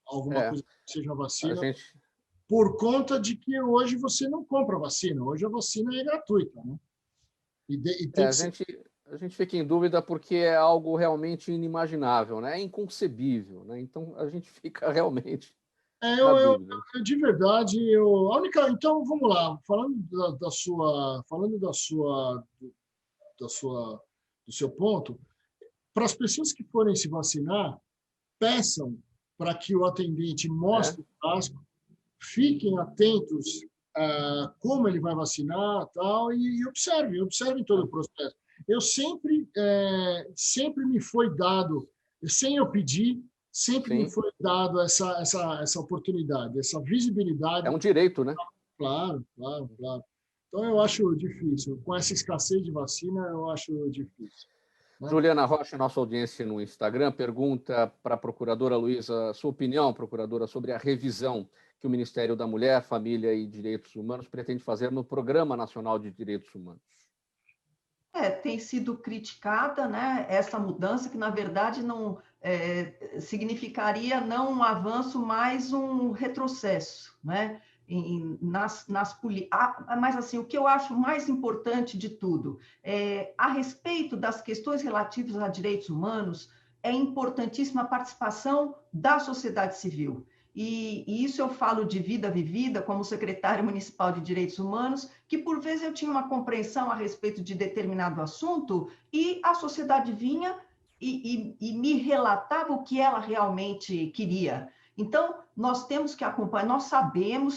alguma coisa que seja vacina, por conta de que hoje você não compra vacina, hoje a vacina é gratuita, né? A gente fica em dúvida porque é algo realmente inimaginável, né? É inconcebível, né? Então a gente fica realmente na dúvida. De verdade, então vamos lá, falando do seu ponto, para as pessoas que forem se vacinar, peçam para que o atendente mostre o frasco, fiquem atentos a como ele vai vacinar, tal, e observem todo o processo. Eu sempre me foi dado, sem eu pedir, me foi dado essa oportunidade, essa visibilidade. É um direito, né? Claro. Então, eu acho difícil. Com essa escassez de vacina, eu acho difícil. Né? Juliana Rocha, nossa audiência no Instagram, pergunta para a procuradora Luísa, sua opinião, procuradora, sobre a revisão que o Ministério da Mulher, Família e Direitos Humanos pretende fazer no Programa Nacional de Direitos Humanos. Tem sido criticada, né, essa mudança, que na verdade não significaria não um avanço, mas um retrocesso, né? Mas assim, o que eu acho mais importante de tudo a respeito das questões relativas a direitos humanos, é importantíssima a participação da sociedade civil. E isso eu falo de vida vivida, como secretária municipal de direitos humanos, que por vezes eu tinha uma compreensão a respeito de determinado assunto e a sociedade vinha e me relatava o que ela realmente queria. Então, nós temos que acompanhar,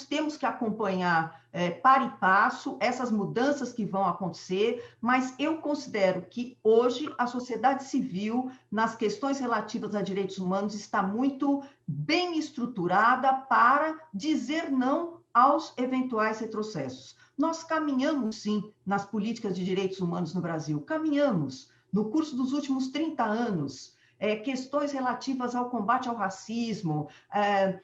temos que acompanhar para e passo essas mudanças que vão acontecer, mas eu considero que hoje a sociedade civil, nas questões relativas a direitos humanos, está muito bem estruturada para dizer não aos eventuais retrocessos. Nós caminhamos, sim, nas políticas de direitos humanos no Brasil, caminhamos. No curso dos últimos 30 anos, questões relativas ao combate ao racismo,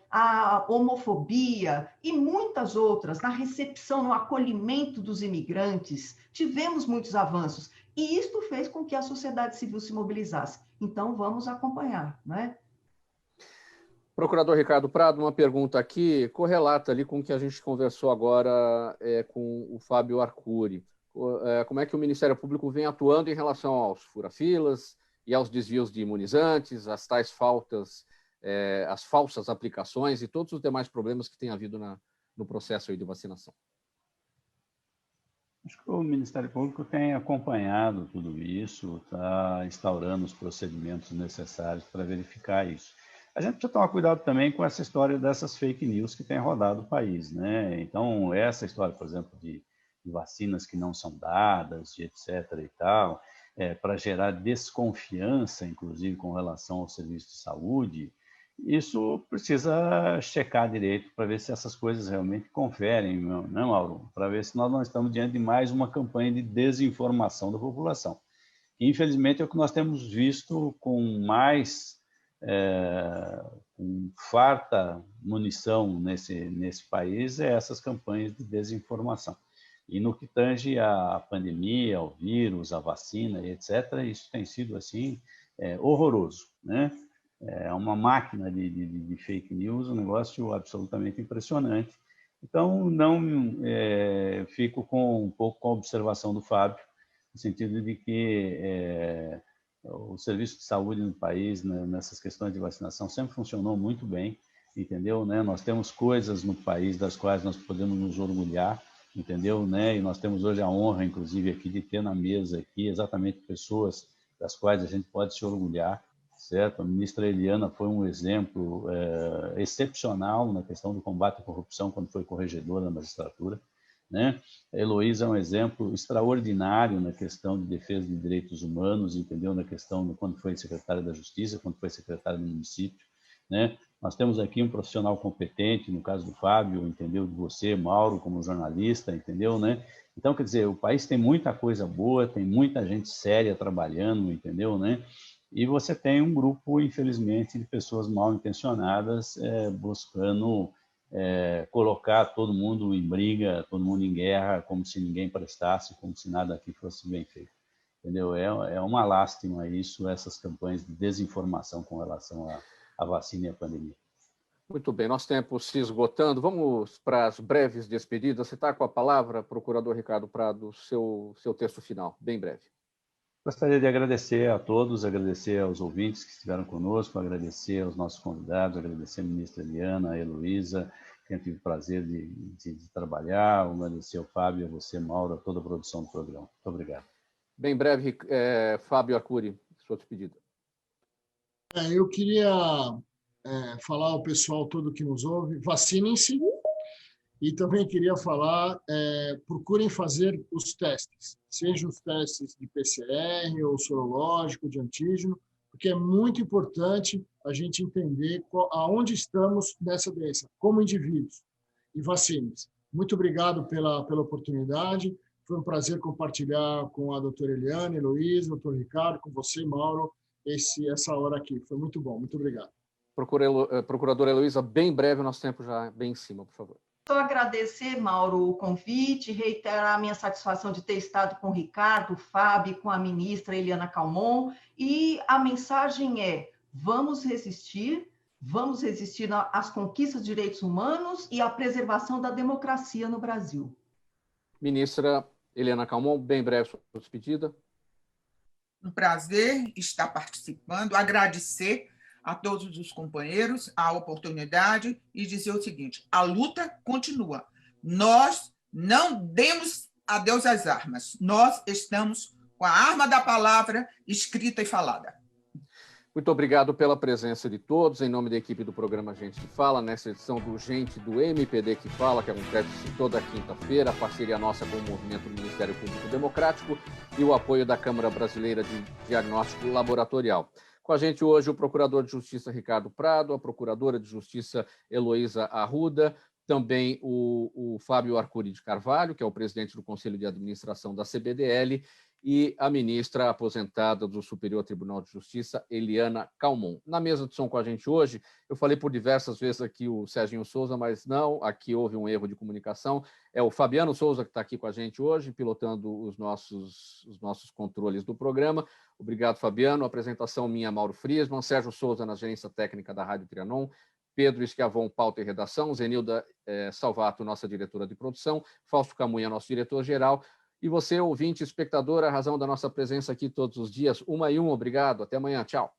à homofobia e muitas outras, na recepção, no acolhimento dos imigrantes, tivemos muitos avanços. E isto fez com que a sociedade civil se mobilizasse. Então, vamos acompanhar, né? Procurador Ricardo Prado, uma pergunta aqui, correlata ali com o que a gente conversou agora com o Fábio Arcuri. Como é que o Ministério Público vem atuando em relação aos fura-filas e aos desvios de imunizantes, as tais faltas as falsas aplicações e todos os demais problemas que tem havido no processo aí de vacinação? Acho que o Ministério Público tem acompanhado tudo isso, está instaurando os procedimentos necessários para verificar isso. A gente precisa tomar cuidado também com essa história dessas fake news que tem rodado o país, né? Então, essa história, por exemplo, de vacinas que não são dadas, de etc. e tal, para gerar desconfiança, inclusive, com relação ao serviço de saúde, isso precisa checar direito para ver se essas coisas realmente conferem, né, Mauro? Para ver se nós não estamos diante de mais uma campanha de desinformação da população. Infelizmente, é o que nós temos visto com com farta munição nesse país, essas campanhas de desinformação. E no que tange à pandemia, ao vírus, à vacina, etc., isso tem sido assim horroroso, né? É uma máquina de fake news, um negócio absolutamente impressionante. Então, não fico um pouco com a observação do Fábio, no sentido de que o serviço de saúde no país, né, nessas questões de vacinação, sempre funcionou muito bem, entendeu? Né? Nós temos coisas no país das quais nós podemos nos orgulhar, entendeu? Né? E nós temos hoje a honra, inclusive, aqui de ter na mesa aqui exatamente pessoas das quais a gente pode se orgulhar, certo? A ministra Eliana foi um exemplo excepcional na questão do combate à corrupção quando foi corregedora da magistratura, né? A Heloísa é um exemplo extraordinário na questão de defesa de direitos humanos, entendeu? Na questão de quando foi secretária da Justiça, quando foi secretária do município, né? Nós temos aqui um profissional competente, no caso do Fábio, entendeu? De você, Mauro, como jornalista, entendeu, né? Então, quer dizer, o país tem muita coisa boa, tem muita gente séria trabalhando, entendeu, né? E você tem um grupo, infelizmente, de pessoas mal intencionadas buscando colocar todo mundo em briga, todo mundo em guerra, como se ninguém prestasse, como se nada aqui fosse bem feito. Entendeu? É uma lástima isso, essas campanhas de desinformação com relação à vacina e à pandemia. Muito bem, nosso tempo se esgotando. Vamos para as breves despedidas. Você está com a palavra, procurador Ricardo Prado, seu texto final, bem breve. Gostaria de agradecer a todos, agradecer aos ouvintes que estiveram conosco, agradecer aos nossos convidados, agradecer a ministra Eliana, a Heloísa, que eu tive o prazer de trabalhar, agradecer ao Fábio, a você, Mauro, a toda a produção do programa. Muito obrigado. Bem breve, Fábio Arcuri, sua despedida. Eu queria falar ao pessoal todo que nos ouve, vacinem-se. E também queria falar, procurem fazer os testes, sejam os testes de PCR ou sorológico, de antígeno, porque é muito importante a gente entender aonde estamos nessa doença, como indivíduos, e vacinem-se. Muito obrigado pela oportunidade, foi um prazer compartilhar com a doutora Eliana, Heloísa, doutor Ricardo, com você, Mauro, essa hora aqui. Foi muito bom, muito obrigado. Procuradora Heloísa, bem breve, o nosso tempo já bem em cima, por favor. Só agradecer, Mauro, o convite, reiterar a minha satisfação de ter estado com o Ricardo, o Fábio, com a ministra Eliana Calmon, e a mensagem é: vamos resistir às conquistas de direitos humanos e à preservação da democracia no Brasil. Ministra Eliana Calmon, bem breve sua despedida. Um prazer estar participando, agradecer a todos os companheiros a oportunidade e dizer o seguinte: a luta continua. Nós não demos adeus às armas. Nós estamos com a arma da palavra escrita e falada. Muito obrigado pela presença de todos. Em nome da equipe do programa Gente que Fala, nessa edição do Gente do MPD que Fala, que acontece toda quinta-feira, a parceria nossa com o Movimento do Ministério Público Democrático e o apoio da Câmara Brasileira de Diagnóstico Laboratorial. Com a gente hoje o Procurador de Justiça Ricardo Prado, a Procuradora de Justiça Heloísa Arruda, também o Fábio Arcuri de Carvalho, que é o presidente do Conselho de Administração da CBDL, e a ministra aposentada do Superior Tribunal de Justiça, Eliana Calmon. Na mesa de som com a gente hoje, eu falei por diversas vezes aqui o Serginho Souza, mas não, aqui houve um erro de comunicação. É o Fabiano Souza que está aqui com a gente hoje, pilotando os nossos controles do programa. Obrigado, Fabiano. Apresentação minha, Mauro Friesman, Sérgio Souza na gerência técnica da Rádio Trianon, Pedro Esquiavon, pauta e redação, Zenilda Salvato, nossa diretora de produção, Fausto Camunha, nosso diretor-geral, e você, ouvinte, espectador, a razão da nossa presença aqui todos os dias, 1 e 1, obrigado, até amanhã, tchau.